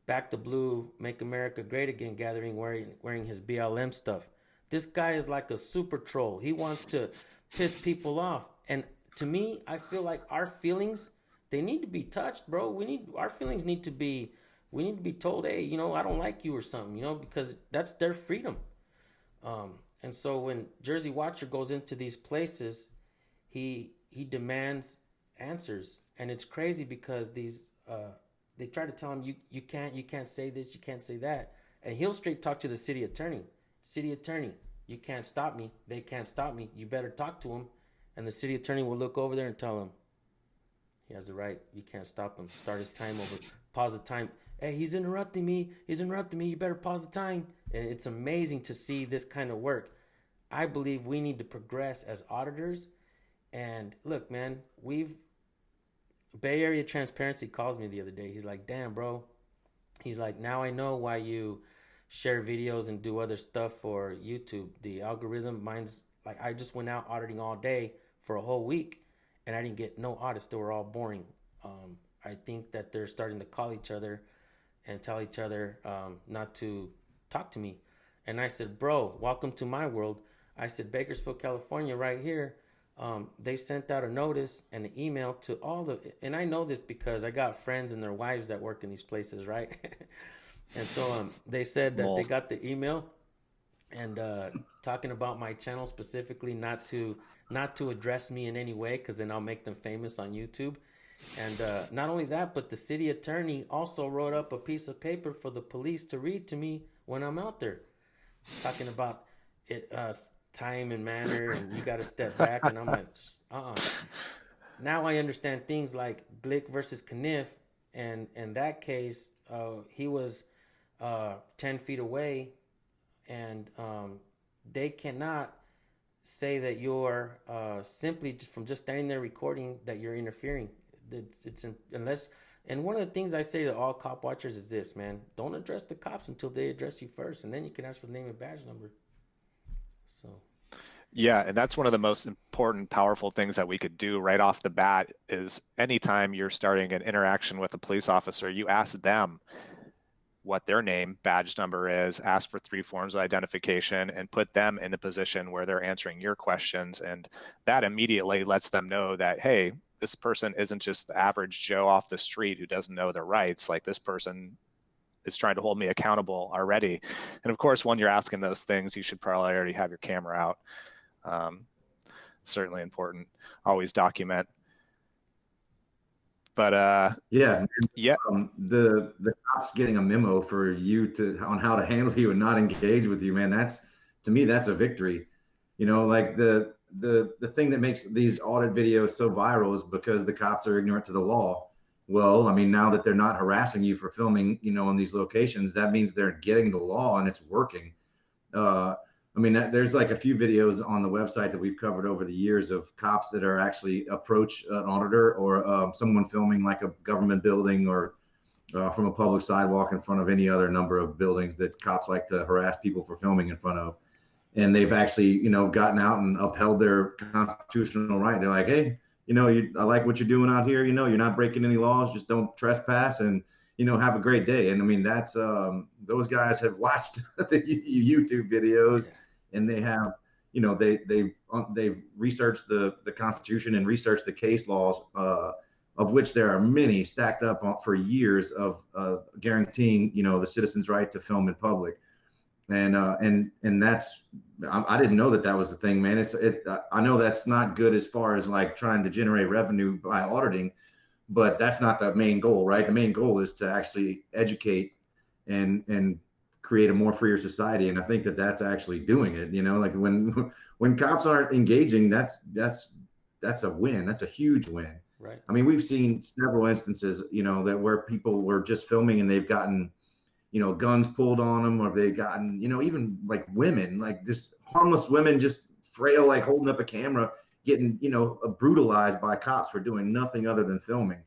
Back the Blue, Make America Great Again gathering wearing his BLM stuff. This guy is like a super troll. He wants to piss people off. And to me, I feel like our feelings, they need to be touched, bro. Our feelings need to be told, hey, I don't like you or something, because that's their freedom. And so when Jersey Watcher goes into these places, he demands answers. And it's crazy because these they try to tell him you can't say this, you can't say that. And he'll straight talk to the city attorney. City attorney, you can't stop me. They can't stop me. You better talk to him. And the city attorney will look over there and tell him, he has the right. You can't stop him. Start his time over. Pause the time. Hey, he's interrupting me. You better pause the time. And it's amazing to see this kind of work. I believe we need to progress as auditors. And look, man, Bay Area Transparency calls me the other day. He's like, damn, bro. He's like, now I know why you share videos and do other stuff for YouTube. The algorithm, mine's like, I just went out auditing all day for a whole week, and I didn't get no audits. They were all boring. I think that they're starting to call each other and tell each other not to talk to me. And I said, bro, welcome to my world. I said, Bakersfield, California, right here. They sent out a notice and an email to and I know this because I got friends and their wives that work in these places, right? And so they said that they got the email and talking about my channel specifically, not to address me in any way, because then I'll make them famous on YouTube. And not only that, but the city attorney also wrote up a piece of paper for the police to read to me when I'm out there, talking about it. time and manner, and you got to step back. And I'm like, Now I understand things like Glick versus Kniff, and in that case, he was 10 feet away, and they cannot say that you're simply just from just standing there recording that you're interfering. Unless, and one of the things I say to all cop watchers is this, man: don't address the cops until they address you first, and then you can ask for the name and badge number. So. Yeah, and that's one of the most important, powerful things that we could do right off the bat is anytime you're starting an interaction with a police officer, you ask them what their name, badge number is, ask for 3 forms of identification, and put them in a position where they're answering your questions. And that immediately lets them know that, hey, this person isn't just the average Joe off the street who doesn't know their rights. Like, this person is trying to hold me accountable already. And of course, when you're asking those things, you should probably already have your camera out. Certainly important. Always document. But yeah, yeah, the cops getting a memo for you on how to handle you and not engage with you, man. That's, to me, that's a victory. You know, like the thing that makes these audit videos so viral is because the cops are ignorant to the law. Well, I mean, now that they're not harassing you for filming, you know, in these locations, that means they're getting the law and it's working. I mean, there's like a few videos on the website that we've covered over the years of cops that are actually approach an auditor or someone filming like a government building or from a public sidewalk in front of any other number of buildings that cops like to harass people for filming in front of. And they've actually, you know, gotten out and upheld their constitutional right. They're like, hey, you know, I like what you're doing out here. You know, you're not breaking any laws. Just don't trespass and, you know, have a great day. And I mean, that's those guys have watched the YouTube videos, and they have, you know, they've researched the Constitution and researched the case laws, of which there are many stacked up for years of guaranteeing, you know, the citizen's right to film in public. And that's, I didn't know that was the thing, man. I know that's not good as far as like trying to generate revenue by auditing, but that's not the main goal, right? The main goal is to actually educate and create a more freer society. And I think that that's actually doing it. You know, like when cops aren't engaging, that's a win. That's a huge win. Right. I mean, we've seen several instances, you know, that where people were just filming and they've gotten, you know, guns pulled on them, or they've gotten, you know, even like women, like just harmless women, just frail, like holding up a camera, getting, you know, brutalized by cops for doing nothing other than filming.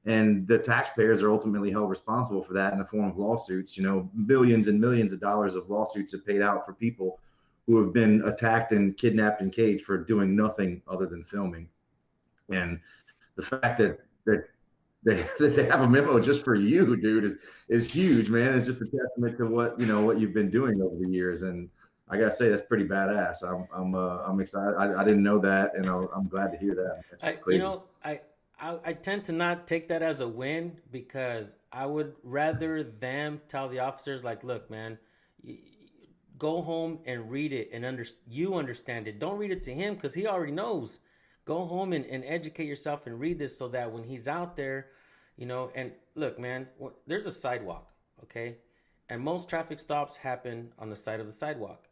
And the taxpayers are ultimately held responsible for that in the form of lawsuits. You know, millions and millions of dollars of lawsuits have paid out for people who have been attacked and kidnapped and caged for doing nothing other than filming. And the fact that they have a memo just for you, dude, is huge, man. It's just a testament to what you've been doing over the years. And I gotta say, that's pretty badass. I'm excited. I didn't know that, and I'm glad to hear that. That's crazy. I tend to not take that as a win, because I would rather them tell the officers, like, look, man, go home and read it and you understand it. Don't read it to him because he already knows. Go home and educate yourself and read this so that when he's out there, you know, and look, man, there's a sidewalk, okay? And most traffic stops happen on the side of the sidewalk.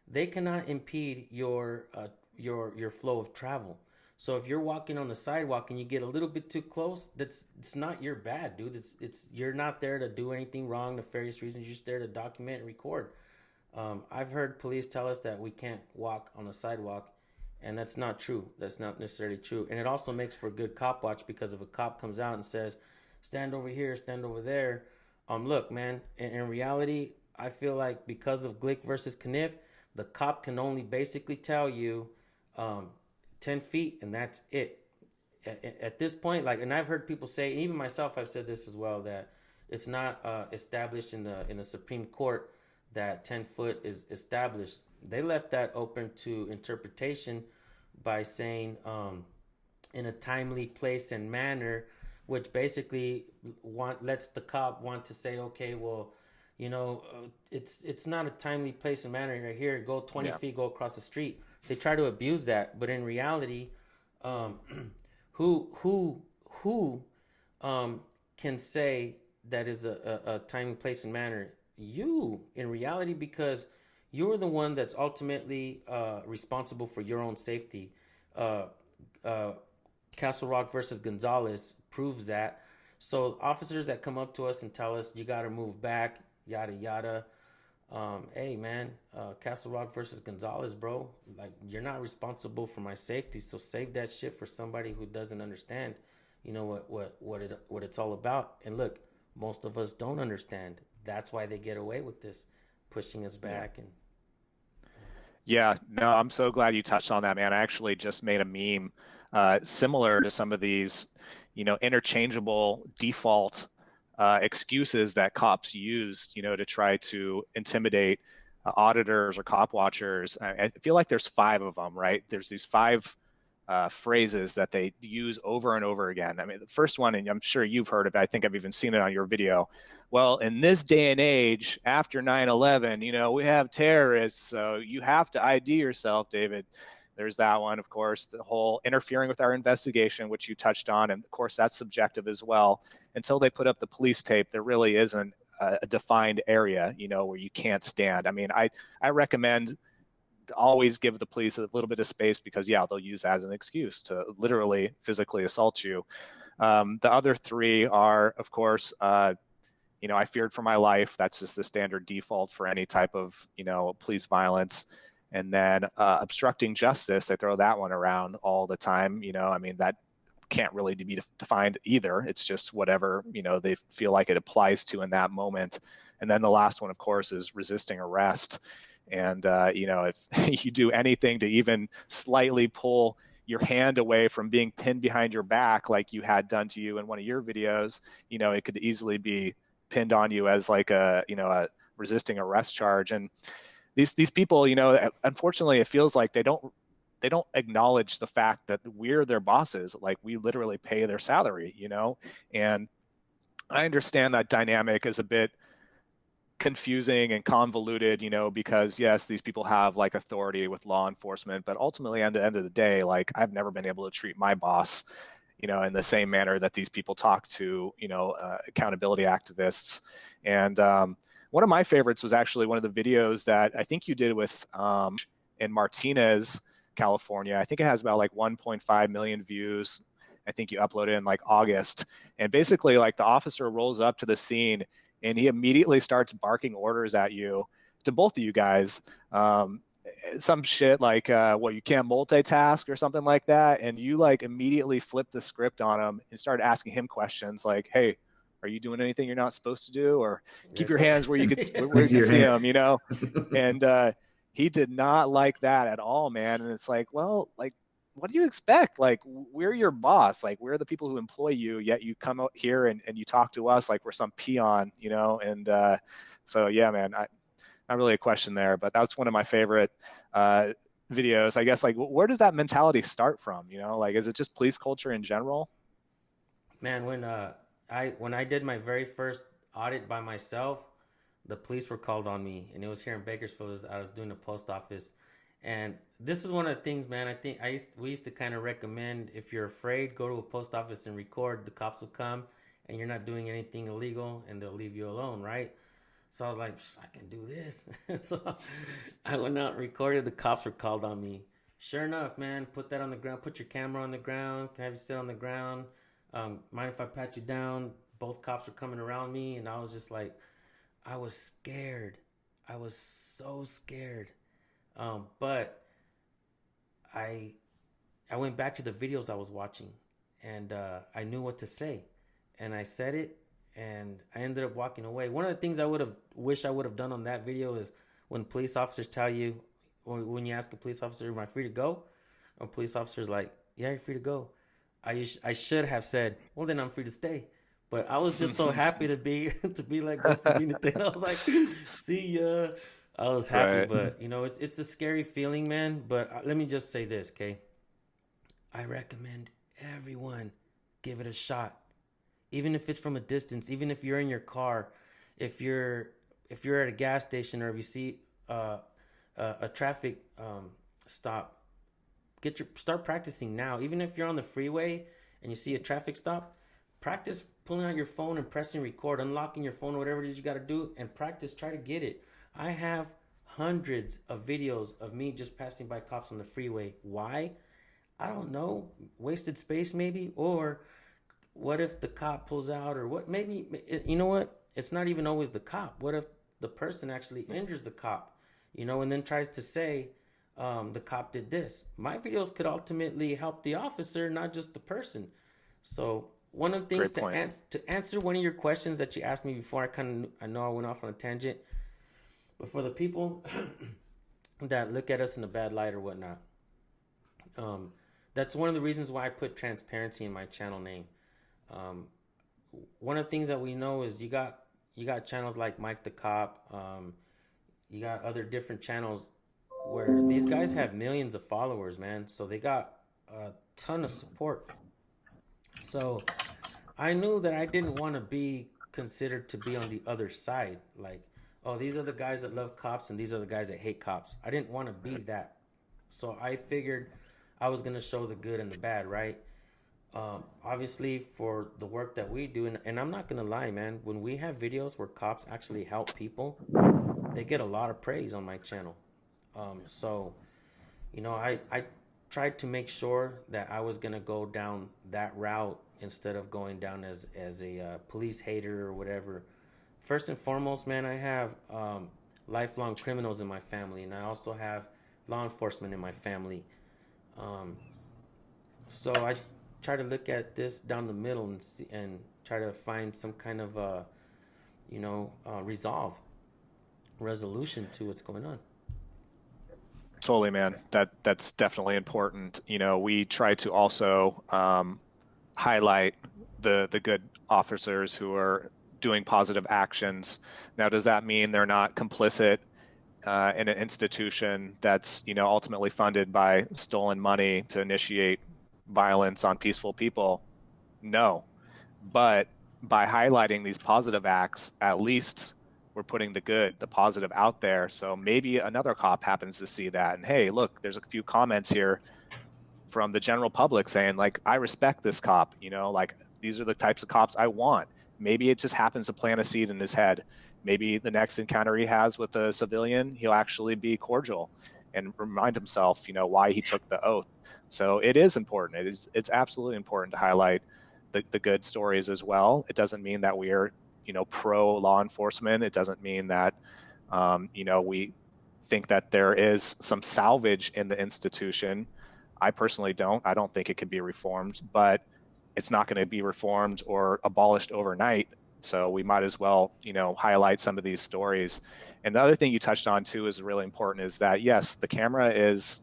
They cannot impede your flow of travel. So if you're walking on the sidewalk and you get a little bit too close, it's not your bad, dude. It's you're not there to do anything wrong, nefarious reasons. You're just there to document and record. I've heard police tell us that we can't walk on the sidewalk, and that's not true. That's not necessarily true. And it also makes for a good cop watch, because if a cop comes out and says, stand over here, stand over there, look, man, in reality, I feel like because of Glick versus Kniff, the cop can only basically tell you 10 feet, and that's it. At this point, like, and I've heard people say, and even myself, I've said this as well, that it's not established in the Supreme Court that 10 foot is established. They left that open to interpretation by saying in a timely place and manner, which basically lets the cop want to say, okay, well, you know, it's not a timely place and manner right here. Go 20 feet, go across the street. They try to abuse that, but in reality, who can say that is a timely place and manner? You, in reality, because you're the one that's ultimately responsible for your own safety. Uh, uh, Castle Rock versus Gonzalez proves that. So officers that come up to us and tell us you got to move back, yada yada. Hey man, Castle Rock versus Gonzalez, bro. Like, you're not responsible for my safety, so save that shit for somebody who doesn't understand, what it's all about. And look, most of us don't understand. That's why they get away with this, pushing us back. And Yeah, no, I'm so glad you touched on that, man. I actually just made a meme similar to some of these, interchangeable default excuses that cops use, to try to intimidate auditors or cop watchers. I feel like there's five of them, right? There's these five phrases that they use over and over again. I mean, the first one, and I'm sure you've heard of it, I think I've even seen it on your video. Well, in this day and age, after 9/11, we have terrorists, so you have to ID yourself, David. There's that one, of course, the whole interfering with our investigation, which you touched on. And of course, that's subjective as well. Until they put up the police tape, there really isn't a defined area, where you can't stand. I mean, I recommend always give the police a little bit of space because, yeah, they'll use that as an excuse to literally physically assault you. The other three are, of course, I feared for my life. That's just the standard default for any type of, police violence. And then obstructing justice, they throw that one around all the time. I mean, that can't really be defined either. It's just whatever, they feel like it applies to in that moment. And then the last one, of course, is resisting arrest. And, if you do anything to even slightly pull your hand away from being pinned behind your back, like you had done to you in one of your videos, it could easily be pinned on you as like a resisting arrest charge. And these people, unfortunately, it feels like they don't acknowledge the fact that we're their bosses. Like, we literally pay their salary, and I understand that dynamic is a bit confusing and convoluted, because yes, these people have like authority with law enforcement, but ultimately at the end of the day, like, I've never been able to treat my boss, in the same manner that these people talk to, accountability activists. And one of my favorites was actually one of the videos that I think you did with in Martinez, California. I think it has about like 1.5 million views. I think you uploaded in like August. And basically, like, the officer rolls up to the scene and he immediately starts barking orders at you, to both of you guys. Some shit like, you can't multitask or something like that. And you like immediately flipped the script on him and started asking him questions like, hey, are you doing anything you're not supposed to do? Or keep your hands where you could, where you can see them, And he did not like that at all, man. And it's like, well, like, what do you expect? Like, we're your boss. Like, we're the people who employ you, yet you come out here and you talk to us like we're some peon, And so, yeah, man, not really a question there, but that's one of my favorite videos. I guess, like, where does that mentality start from? Like, is it just police culture in general? man, when I did my very first audit by myself, the police were called on me, and it was here in Bakersfield. I was doing the post office. And this is one of the things, man. I think we used to kind of recommend, if you're afraid, go to a post office and record. The cops will come, and you're not doing anything illegal, and they'll leave you alone, right? So I was like, I can do this. So I went out and recorded. The cops were called on me. Sure enough, man, put that on the ground. Put your camera on the ground. Can I have you sit on the ground? Mind if I pat you down? Both cops were coming around me, and I was just like, I was scared. I was so scared. But I went back to the videos I was watching, and I knew what to say, and I said it, and I ended up walking away. One of the things I wish I would have done on that video is when police officers tell you, or when you ask a police officer, "Am I free to go?" A police officer's like, "Yeah, you're free to go." I should have said, "Well, then I'm free to stay." But I was just so happy to be let go from being detained. I was like, "See ya." I was happy, Right. but it's a scary feeling, man. But let me just say this, okay? I recommend everyone give it a shot, even if it's from a distance. Even if you're in your car, if you're at a gas station, or if you see a traffic stop, start practicing now. Even if you're on the freeway and you see a traffic stop, practice pulling out your phone and pressing record, unlocking your phone, whatever it is you got to do, and practice. Try to get it. I have hundreds of videos of me just passing by cops on the freeway. Why? I don't know. Wasted space maybe, or what if the cop pulls out, or what? Maybe, you know what? It's not even always the cop. What if the person actually injures the cop, and then tries to say the cop did this? My videos could ultimately help the officer, not just the person. So one of the things to answer one of your questions that you asked me before, I know I went off on a tangent, but for the people that look at us in a bad light or whatnot, that's one of the reasons why I put transparency in my channel name. One of the things that we know is you got channels like Mike the Cop. You got other different channels where these guys have millions of followers, man. So they got a ton of support. So I knew that I didn't want to be considered to be on the other side. Like, oh, these are the guys that love cops and these are the guys that hate cops. I didn't want to be that. So I figured I was going to show the good and the bad, right? Obviously, for the work that we do, and I'm not going to lie, man, when we have videos where cops actually help people, they get a lot of praise on my channel. So, I tried to make sure that I was going to go down that route instead of going down as a police hater or whatever. First and foremost, man, I have lifelong criminals in my family, and I also have law enforcement in my family. So I try to look at this down the middle and try to find some kind of resolution to what's going on. Totally, man. That's definitely important. We try to also highlight the good officers who are doing positive actions. Now, does that mean they're not complicit in an institution that's ultimately funded by stolen money to initiate violence on peaceful people? No. But by highlighting these positive acts, at least we're putting the positive out there. So maybe another cop happens to see that, and hey, look, there's a few comments here from the general public saying, like, I respect this cop, like, these are the types of cops I want. Maybe it just happens to plant a seed in his head. Maybe the next encounter he has with a civilian, he'll actually be cordial and remind himself, why he took the oath. So it is important. It's absolutely important to highlight the good stories as well. It doesn't mean that we are, pro law enforcement. It doesn't mean that, we think that there is some salvage in the institution. I personally don't. I don't think it could be reformed, but it's not going to be reformed or abolished overnight. So we might as well, highlight some of these stories. And the other thing you touched on too is really important, is that yes, the camera is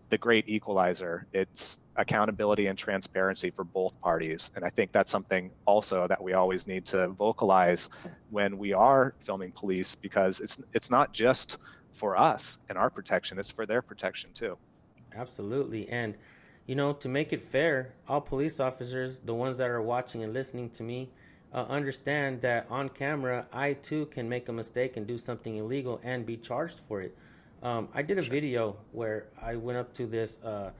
the great equalizer. It's accountability and transparency for both parties. And I think that's something also that we always need to vocalize when we are filming police, because it's not just for us and our protection, it's for their protection too. Absolutely. And, to make it fair, all police officers, the ones that are watching and listening to me, understand that on camera, I too can make a mistake and do something illegal and be charged for it. I did a video where I went up to this, I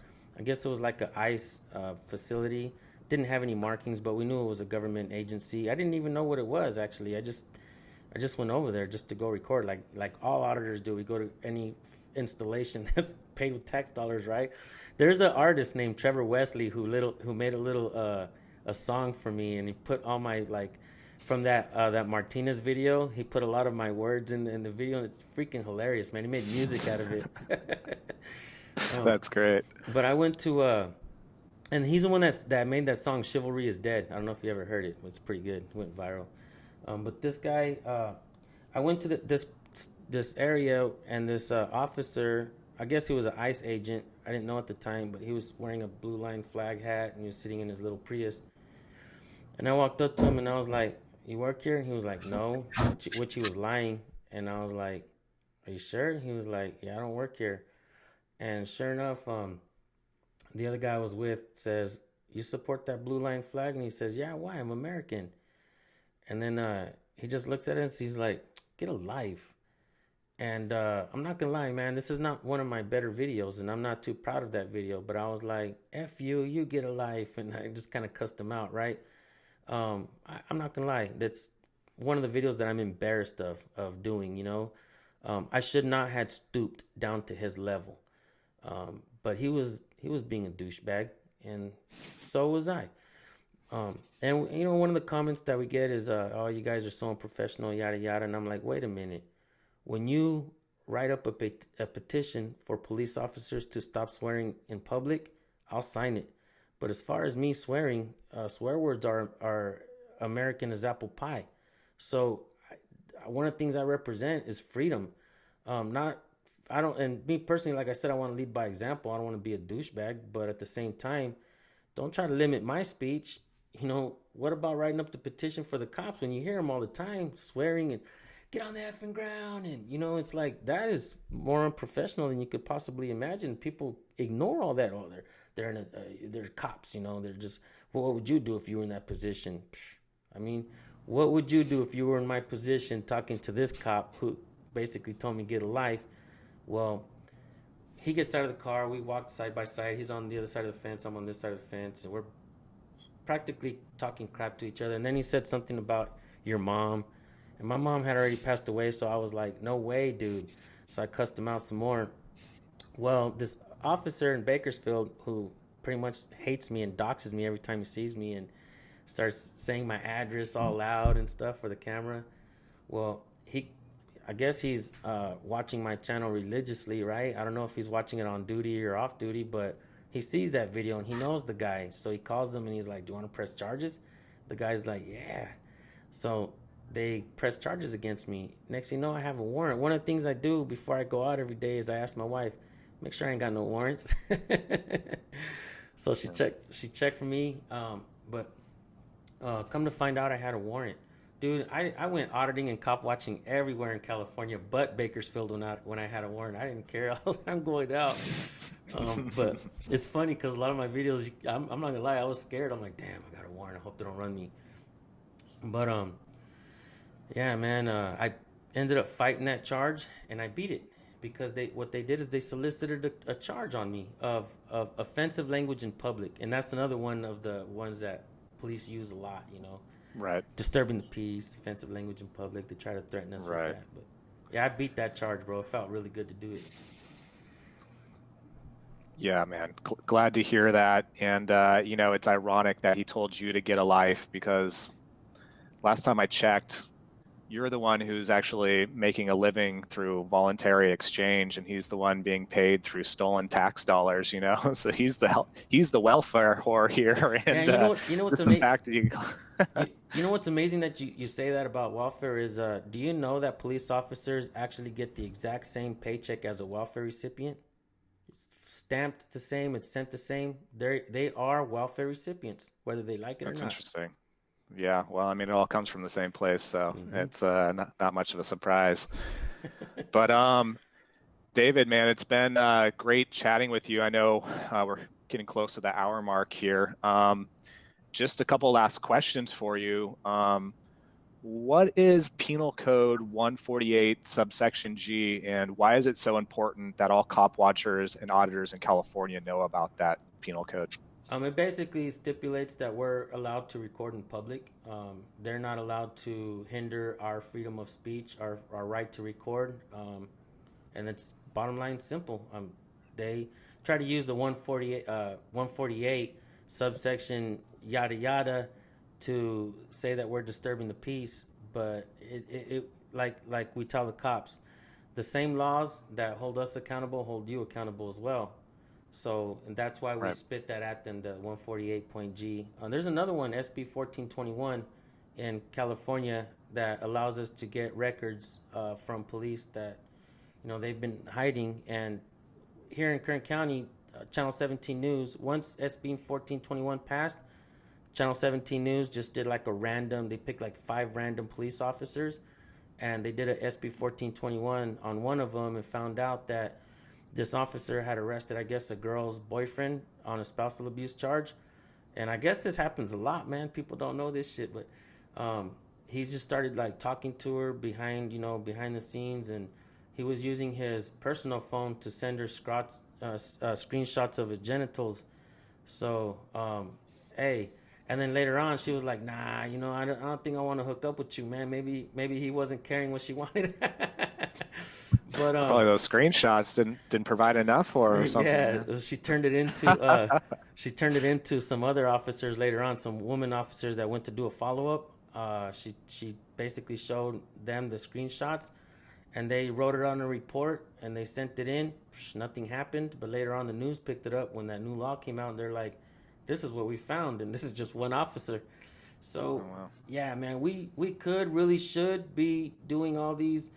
guess it was like an ICE facility. Didn't have any markings, but we knew it was a government agency. I didn't even know what it was, actually. I just went over there just to go record, like all auditors do. We go to any installation that's paid with tax dollars, right? There's an artist named Trevor Wesley who made a song for me, and he put all my, like, from that Martinez video, he put a lot of my words in the video, and it's freaking hilarious, man. He made music out of it. That's great. But I went to and he's the one that made that song "Chivalry Is Dead." I don't know if you ever heard it. It's pretty good. It went viral. But this guy, I went to this area, and this officer, I guess he was an ICE agent. I didn't know at the time, but he was wearing a blue line flag hat, and he was sitting in his little Prius. And I walked up to him, and I was like, "You work here?" And he was like, "No," which he was lying. And I was like, "Are you sure?" He was like, "Yeah, I don't work here." And sure enough, the other guy I was with says, "You support that blue line flag?" And he says, "Yeah, why? I'm American." And then he just looks at us. He's like, "Get a life." And I'm not going to lie, man, this is not one of my better videos, and I'm not too proud of that video. But I was like, F you, you get a life. And I just kind of cussed him out, right? I'm not going to lie. That's one of the videos that I'm embarrassed of doing, I should not had stooped down to his level. But he was being a douchebag, and so was I. And one of the comments that we get is, "Oh, you guys are so unprofessional, yada yada." And I'm like, wait a minute. When you write up a petition for police officers to stop swearing in public, I'll sign it. But as far as me swearing, swear words are American as apple pie. So one of the things I represent is freedom. Not I don't, and me personally, like I said, I want to lead by example. I don't want to be a douchebag, but at the same time, don't try to limit my speech. What about writing up the petition for the cops when you hear them all the time swearing and get on the effing ground? And, it's like that is more unprofessional than you could possibly imagine. People ignore all that. Oh, they're cops, they're just, well, what would you do if you were in that position? I mean, what would you do if you were in my position talking to this cop who basically told me get a life? Well, he gets out of the car. We walk side by side. He's on the other side of the fence. I'm on this side of the fence. And we're practically talking crap to each other. And then he said something about your mom. And my mom had already passed away. So I was like, no way, dude. So I cussed him out some more. Well, this officer in Bakersfield who pretty much hates me and doxes me every time he sees me and starts saying my address all loud and stuff for the camera. Well, I guess he's watching my channel religiously, right? I don't know if he's watching it on duty or off duty, but he sees that video and he knows the guy. So he calls them and he's like, do you want to press charges? The guy's like, yeah. So they press charges against me. Next thing you know, I have a warrant. One of the things I do before I go out every day is I ask my wife, make sure I ain't got no warrants. So she checked for me. But come to find out I had a warrant. Dude, I went auditing and cop watching everywhere in California but Bakersfield when I had a warrant. I didn't care. I'm going out. But it's funny because a lot of my videos, I'm not going to lie, I was scared. I'm like, damn, I got a warrant. I hope they don't run me. But, yeah, man, I ended up fighting that charge and I beat it because what they did is they solicited a charge on me of offensive language in public. And that's another one of the ones that police use a lot, Right. Disturbing the peace, offensive language in public. They try to threaten us with that. But yeah, I beat that charge, bro. It felt really good to do it. Yeah, man. Glad to hear that. And, it's ironic that he told you to get a life because last time I checked, you're the one who's actually making a living through voluntary exchange, and he's the one being paid through stolen tax dollars. So he's the welfare whore here. And you know what's amazing? Fact that you know what's amazing that you say that about welfare is, do you know that police officers actually get the exact same paycheck as a welfare recipient? It's stamped the same. It's sent the same. They are welfare recipients, whether they like it or not. That's interesting. Yeah, well, I mean, it all comes from the same place, so it's not much of a surprise. But David, man, it's been great chatting with you. I know we're getting close to the hour mark here. Just a couple last questions for you. What is Penal Code 148 subsection G, and why is it so important that all cop watchers and auditors in California know about that penal code? It basically stipulates that we're allowed to record in public. They're not allowed to hinder our freedom of speech, our right to record. And it's bottom line simple. They try to use the 148 subsection yada yada to say that we're disturbing the peace, but it like we tell the cops, the same laws that hold us accountable hold you accountable as well. So, and that's why we spit that at them, the 148.G. There's another one, SB 1421 in California, that allows us to get records from police that, they've been hiding. And here in Kern County, Channel 17 News, once SB 1421 passed, Channel 17 News just did they picked 5 random police officers, and they did a SB 1421 on one of them and found out that this officer had arrested, I guess, a girl's boyfriend on a spousal abuse charge. And I guess this happens a lot, man. People don't know this shit, but he just started talking to her behind the scenes, and he was using his personal phone to send her screenshots of his genitals. So, hey, And then later on, she was like, "Nah, I don't think I want to hook up with you, man. Maybe he wasn't carrying what she wanted." But It's probably those screenshots didn't provide enough or something. yeah, she turned it into some other officers later on, some women officers that went to do a follow up. She basically showed them the screenshots, and they wrote it on a report and they sent it in. Nothing happened, but later on the news picked it up when that new law came out, and they're like, "This is what we found, and this is just one officer." So Oh, wow. yeah, man, we could really should be doing all these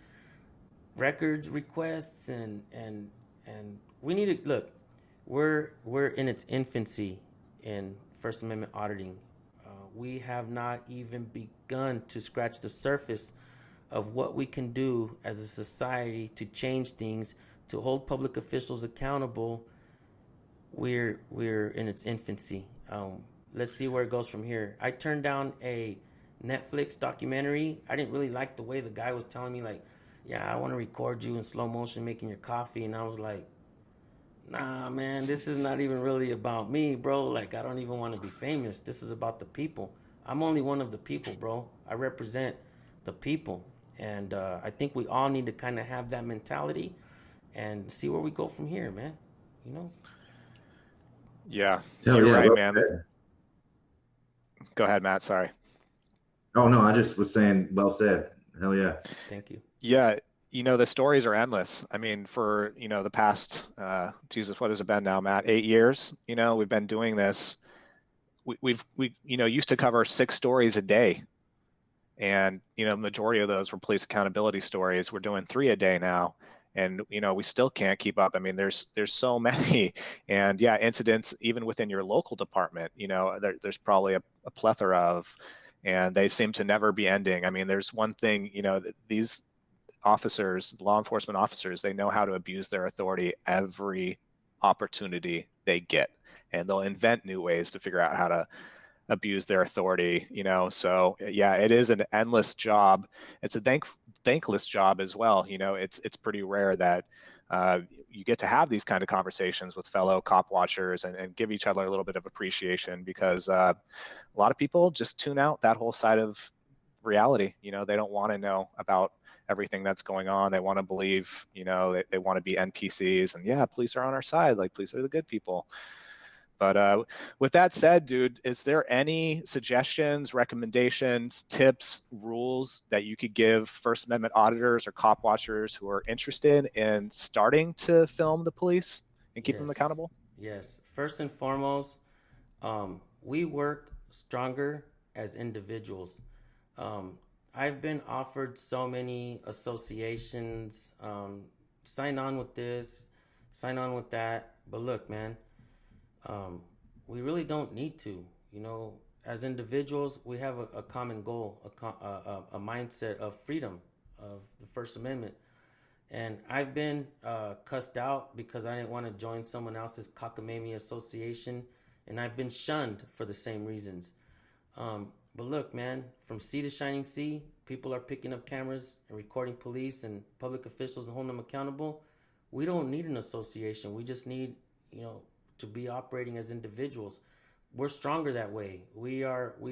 records requests and we need to look. We're in its infancy in First Amendment auditing. We have not even begun to scratch the surface of what we can do as a society to change things, to hold public officials accountable. We're in its infancy. Let's see where it goes from here. I turned down a Netflix documentary. I didn't really like the way the guy was telling me, like, yeah, I want to record you in slow motion making your coffee. And I was like, nah, man, this is not even really about me, bro. Like, I don't even want to be famous. This is about the people. I'm only one of the people, bro. I represent the people. And I think we all need to kind of have that mentality and see where we go from here, man. You know? Yeah, Hell you're yeah, right, well man. said. Go ahead, Matt. Sorry. Oh no, I just was saying, well said. Hell yeah. Thank you. Yeah, the stories are endless. I mean, for, the past, Jesus, what has it been now, Matt? 8 years, we've been doing this. We used to cover 6 stories a day. And, majority of those were police accountability stories. We're doing 3 a day now. And, we still can't keep up. I mean, there's so many. And yeah, incidents, even within your local department, there's probably a plethora of, and they seem to never be ending. I mean, there's one thing, these officers, law enforcement officers, they know how to abuse their authority every opportunity they get. And they'll invent new ways to figure out how to abuse their authority, So yeah, it is an endless job. It's a thankless job as well. It's pretty rare that you get to have these kind of conversations with fellow cop watchers and give each other a little bit of appreciation, because a lot of people just tune out that whole side of reality. They don't want to know about everything that's going on. They want to believe, they want to be NPCs, and yeah, police are on our side. Like, police are the good people. But with that said, dude, is there any suggestions, recommendations, tips, rules that you could give First Amendment auditors or cop watchers who are interested in starting to film the police and keep them accountable? Yes. First and foremost, we work stronger as individuals. I've been offered so many associations, sign on with this, sign on with that. But look, man, we really don't need to. As individuals, we have a common goal, a mindset of freedom, of the First Amendment. And I've been cussed out because I didn't want to join someone else's cockamamie association, and I've been shunned for the same reasons. But look, man, from sea to shining sea, people are picking up cameras and recording police and public officials and holding them accountable. We don't need an association. We just need, to be operating as individuals. We're stronger that way. We're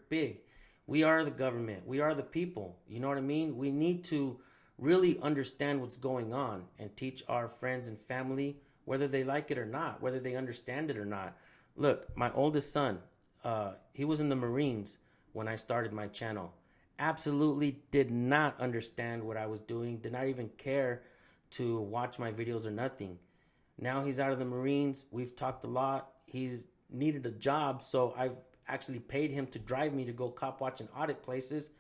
big. We are the government. We are the people. You know what I mean? We need to really understand what's going on and teach our friends and family, whether they like it or not, whether they understand it or not. Look, my oldest son, he was in the Marines when I started my channel. Absolutely did not understand what I was doing, did not even care to watch my videos or nothing. Now he's out of the Marines. We've talked a lot. He's needed a job, so I've actually paid him to drive me to go cop watch and audit places.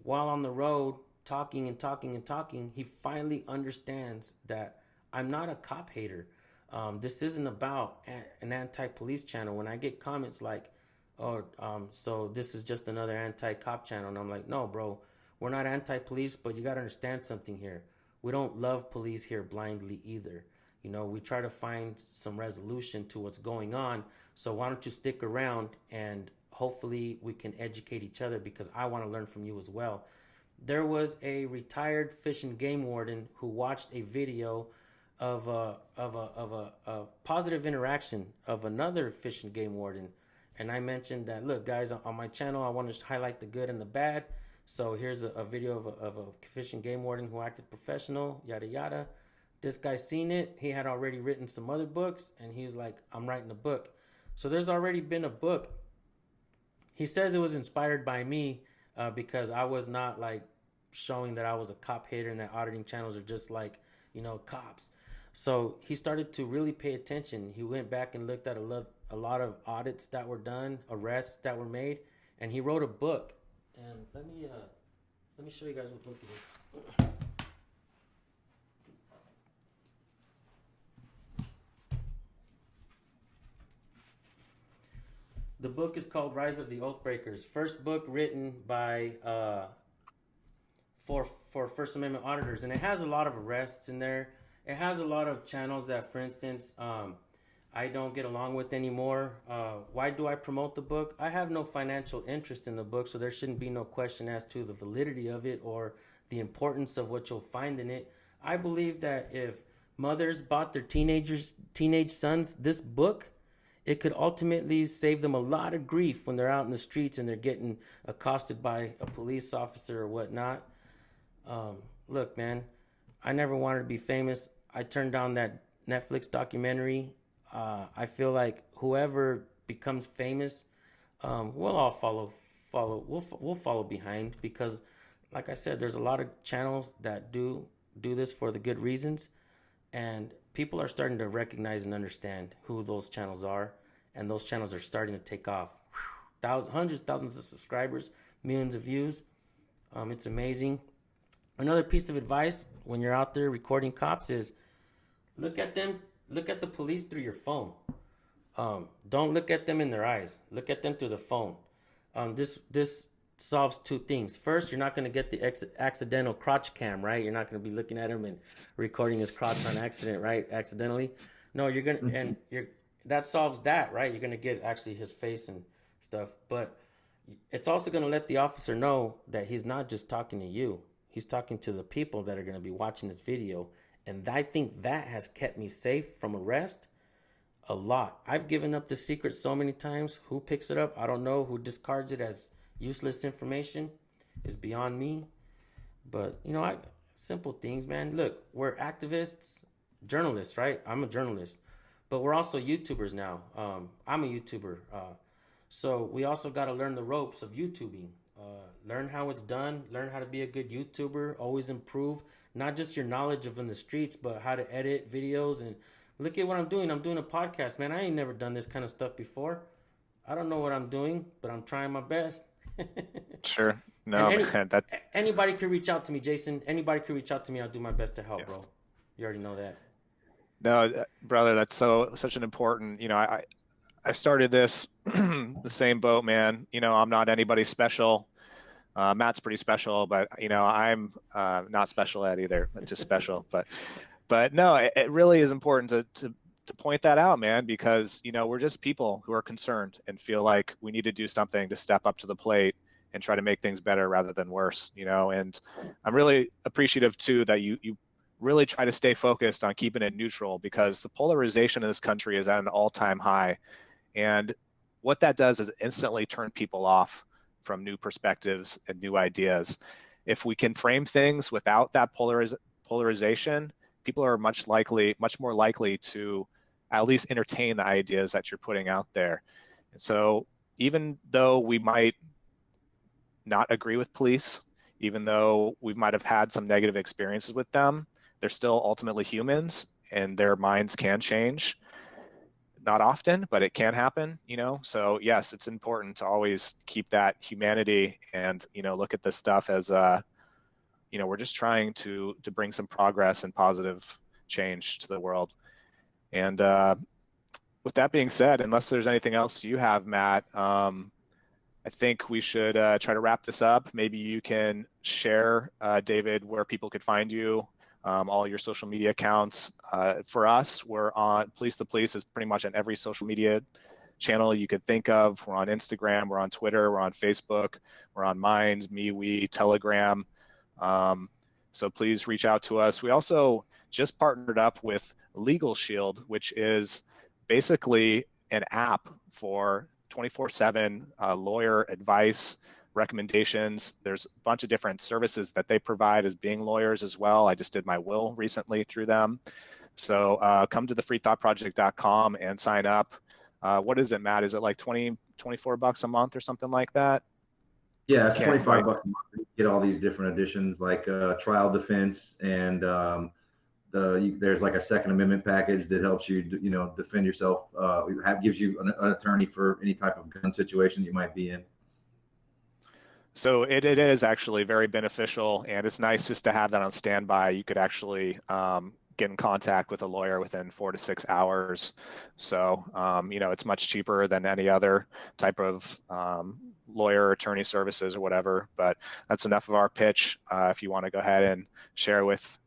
While on the road, talking and talking and talking, he finally understands that I'm not a cop hater. This isn't about an anti-police channel. When I get comments like, "Oh, so this is just another anti-cop channel," and I'm like, "No, bro, we're not anti-police, but you got to understand something here. We don't love police here blindly either. We try to find some resolution to what's going on. So why don't you stick around, and hopefully we can educate each other, because I want to learn from you as well." There was a retired fish and game warden who watched a video of a positive interaction of another fish and game warden, and I mentioned that, look, guys, on my channel, I want to highlight the good and the bad. So here's a video of a fish and game warden who acted professional, yada yada. This guy seen it. He had already written some other books, and he was like, I'm writing a book. So there's already been a book. He says it was inspired by me because I was not like showing that I was a cop hater and that auditing channels are just like, cops. So he started to really pay attention. He went back and looked at a lot of audits that were done, arrests that were made, and he wrote a book. And let me show you guys what book it is. The book is called Rise of the Oathbreakers. First book written by for First Amendment auditors, and it has a lot of arrests in there. It has a lot of channels that, for instance, I don't get along with anymore. Why do I promote the book? I have no financial interest in the book, so there shouldn't be no question as to the validity of it or the importance of what you'll find in it. I believe that if mothers bought their teenage sons this book, it could ultimately save them a lot of grief when they're out in the streets and they're getting accosted by a police officer or whatnot. Look, man, I never wanted to be famous. I turned down that Netflix documentary. I feel like whoever becomes famous, we'll all follow. We'll follow behind because, like I said, there's a lot of channels that do this for the good reasons, and people are starting to recognize and understand who those channels are, and those channels are starting to take off. Hundreds, thousands of subscribers, millions of views. It's amazing. Another piece of advice when you're out there recording cops is look at the police through your phone. Don't look at them in their eyes. Look at them through the phone. This solves two things. First, you're not going to get the accidental crotch cam, right? You're not going to be looking at him and recording his crotch on accident, right? Accidentally. No, you're going to, and that solves that, right? You're going to get actually his face and stuff. But it's also going to let the officer know that he's not just talking to you. He's talking to the people that are going to be watching this video. And I think that has kept me safe from arrest a lot. I've given up the secret so many times. Who picks it up? I don't know. Who discards it as useless information is beyond me. But, simple things, man. Look, we're activists, journalists, right? I'm a journalist. But we're also YouTubers now. I'm a YouTuber. So we also got to learn the ropes of YouTubing. Learn how it's done. Learn how to be a good YouTuber. Always improve. Not just your knowledge of in the streets, but how to edit videos. And look at what I'm doing. I'm doing a podcast, man. I ain't never done this kind of stuff before. I don't know what I'm doing, but I'm trying my best. Sure. No, man. Anybody can reach out to me, Jason. Anybody can reach out to me. I'll do my best to help, Yes. bro. You already know that. No, brother, that's such an important, I started this the same boat, man. I'm not anybody special. Matt's pretty special, but I'm not special at either, just special. But no, it really is important to point that out, man, because we're just people who are concerned and feel like we need to do something to step up to the plate and try to make things better rather than worse. And I'm really appreciative too that you really try to stay focused on keeping it neutral, because the polarization in this country is at an all-time high, and what that does is instantly turn people off from new perspectives and new ideas. If we can frame things without that polarization, people are much more likely to at least entertain the ideas that you're putting out there. And so even though we might not agree with police, even though we might have had some negative experiences with them, they're still ultimately humans and their minds can change. Not often, but it can happen, So yes, it's important to always keep that humanity and, look at this stuff as, we're just trying to bring some progress and positive change to the world. And with that being said, unless there's anything else you have, Matt, I think we should try to wrap this up. Maybe you can share, David, where people could find you. All your social media accounts. For us, we're on PoliceThePolice is pretty much on every social media channel you could think of. We're on Instagram, we're on Twitter, we're on Facebook, we're on Minds, MeWe, Telegram. So please reach out to us. We also just partnered up with Legal Shield, which is basically an app for 24/7 lawyer advice, recommendations. There's a bunch of different services that they provide as being lawyers as well. I just did my will recently through them. So come to thefreethoughtproject.com and sign up. What is it, Matt? Is it like 24 bucks a month or something like that? Yeah, it's 25 bucks a month. You get all these different editions like trial defense, and there's like a Second Amendment package that helps you, defend yourself. Gives you an attorney for any type of gun situation you might be in. So it is actually very beneficial, and it's nice just to have that on standby. You could actually get in contact with a lawyer within 4 to 6 hours. So, it's much cheaper than any other type of lawyer attorney services or whatever. But that's enough of our pitch. If you want to go ahead and share with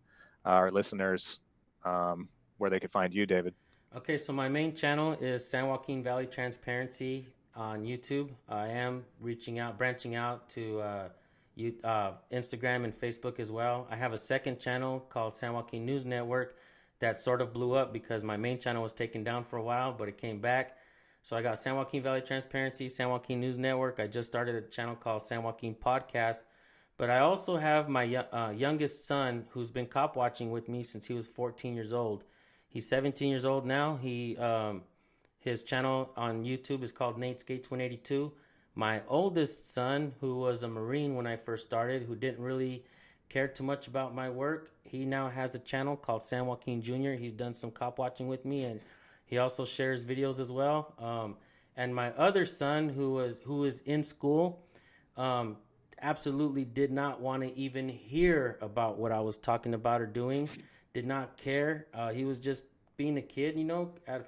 our listeners where they could find you, David. Okay, so my main channel is San Joaquin Valley Transparency on YouTube. I am branching out to Instagram and Facebook as well. I have a second channel called San Joaquin News Network that sort of blew up because my main channel was taken down for a while, but it came back. So I got San Joaquin Valley Transparency, San Joaquin News Network. I just started a channel called San Joaquin Podcast. But I also have my youngest son who's been cop watching with me since he was 14 years old. He's 17 years old now. His channel on YouTube is called Nate Skates 182. My oldest son, who was a Marine when I first started, who didn't really care too much about my work, he now has a channel called San Joaquin Jr. He's done some cop watching with me, and he also shares videos as well. And my other son, who is in school, absolutely did not want to even hear about what I was talking about or doing. Did not care. He was just being a kid,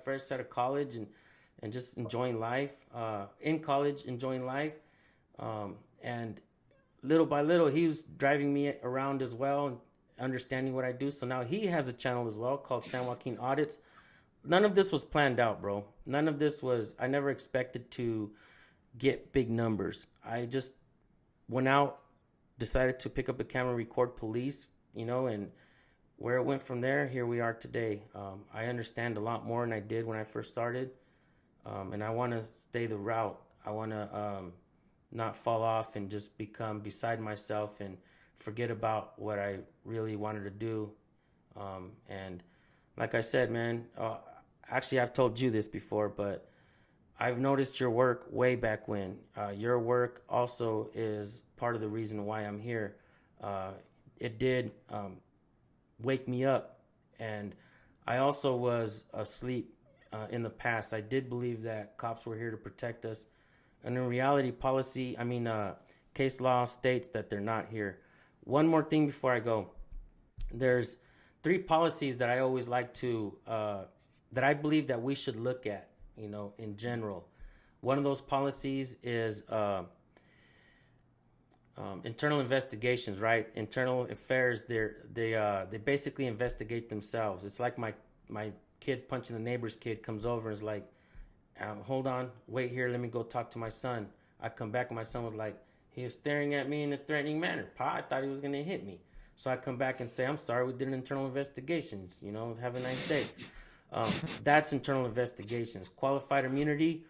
fresh out of college and just enjoying life. In college, enjoying life. And little by little, he was driving me around as well and understanding what I do. So now he has a channel as well called San Joaquin Audits. None of this was planned out, bro. None of this I never expected to get big numbers. I just went out, decided to pick up a camera, record police, and where it went from there, here we are today. I understand a lot more than I did when I first started, and I want to stay the route. I want to not fall off and just become beside myself and forget about what I really wanted to do. And like I said, man, actually I've told you this before, but I've noticed your work way back when. Your work also is part of the reason why I'm here. It did wake me up, and I also was asleep in the past. I did believe that cops were here to protect us, and in reality, case law states that they're not here. One more thing before I go. There's 3 policies that I always like to, that I believe that we should look at, in general. One of those policies is internal investigations, right? Internal affairs, they basically investigate themselves. It's like my kid punching the neighbor's kid comes over and is like, hold on, wait here, let me go talk to my son. I come back and my son was like, he was staring at me in a threatening manner. Pa, I thought he was going to hit me. So I come back and say, I'm sorry, we did an internal investigations. Have a nice day. That's internal investigations. Qualified immunity,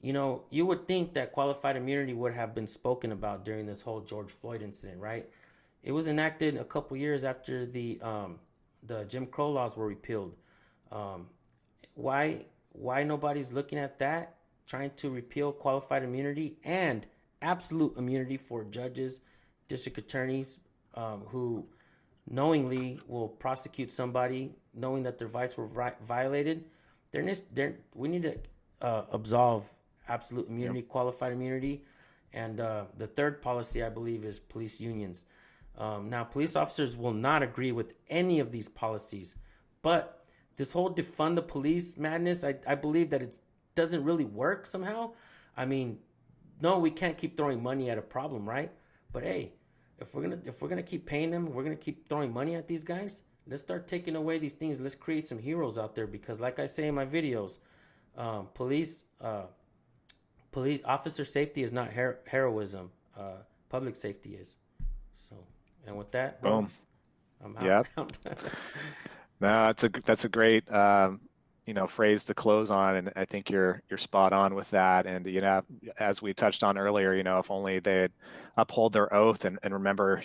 you would think that qualified immunity would have been spoken about during this whole George Floyd incident, right? It was enacted a couple years after the Jim Crow laws were repealed. Why nobody's looking at that, trying to repeal qualified immunity and absolute immunity for judges, district attorneys, who knowingly will prosecute somebody knowing that their rights were violated. We need to absolve absolute immunity, qualified immunity. And the third policy, I believe, is police unions. Now, police officers will not agree with any of these policies, but this whole defund the police madness, I believe that it doesn't really work somehow. I mean, no, we can't keep throwing money at a problem, right? But hey, if we're gonna keep paying them, we're gonna keep throwing money at these guys. Let's start taking away these things. Let's create some heroes out there, because, like I say in my videos, police officer safety is not heroism. Public safety is. So, and with that, boom, I'm out. Yeah. No, that's a great phrase to close on, and I think you're spot on with that. And as we touched on earlier, if only they'd uphold their oath and remember,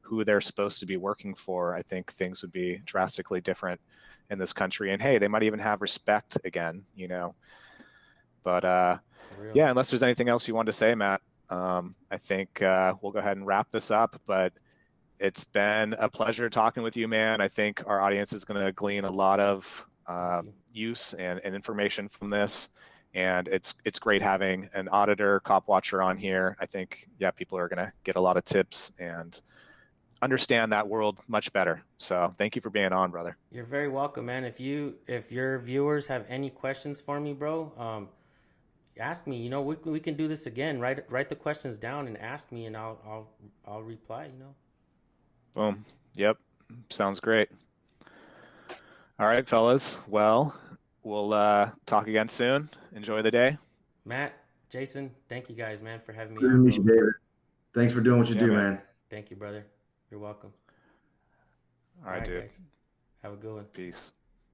who they're supposed to be working for, I think things would be drastically different in this country. And hey, they might even have respect again, But yeah, unless there's anything else you want to say, Matt, I think we'll go ahead and wrap this up. But it's been a pleasure talking with you, man. I think our audience is going to glean a lot of use and information from this. And it's great having an auditor, cop watcher on here. I think, people are going to get a lot of tips and understand that world much better. So thank you for being on, brother. You're very welcome, man. If your viewers have any questions for me, bro, ask me. We can do this again. Write the questions down and ask me, and I'll reply. Boom. Yep. Sounds great. All right, fellas. Well, we'll talk again soon. Enjoy the day. Matt, Jason, thank you guys, man, for having me Good to on. meet you, David. Thanks for doing what you do, man. Thank you, brother. You're welcome. All right, dude. Guys. Have a good one. Peace.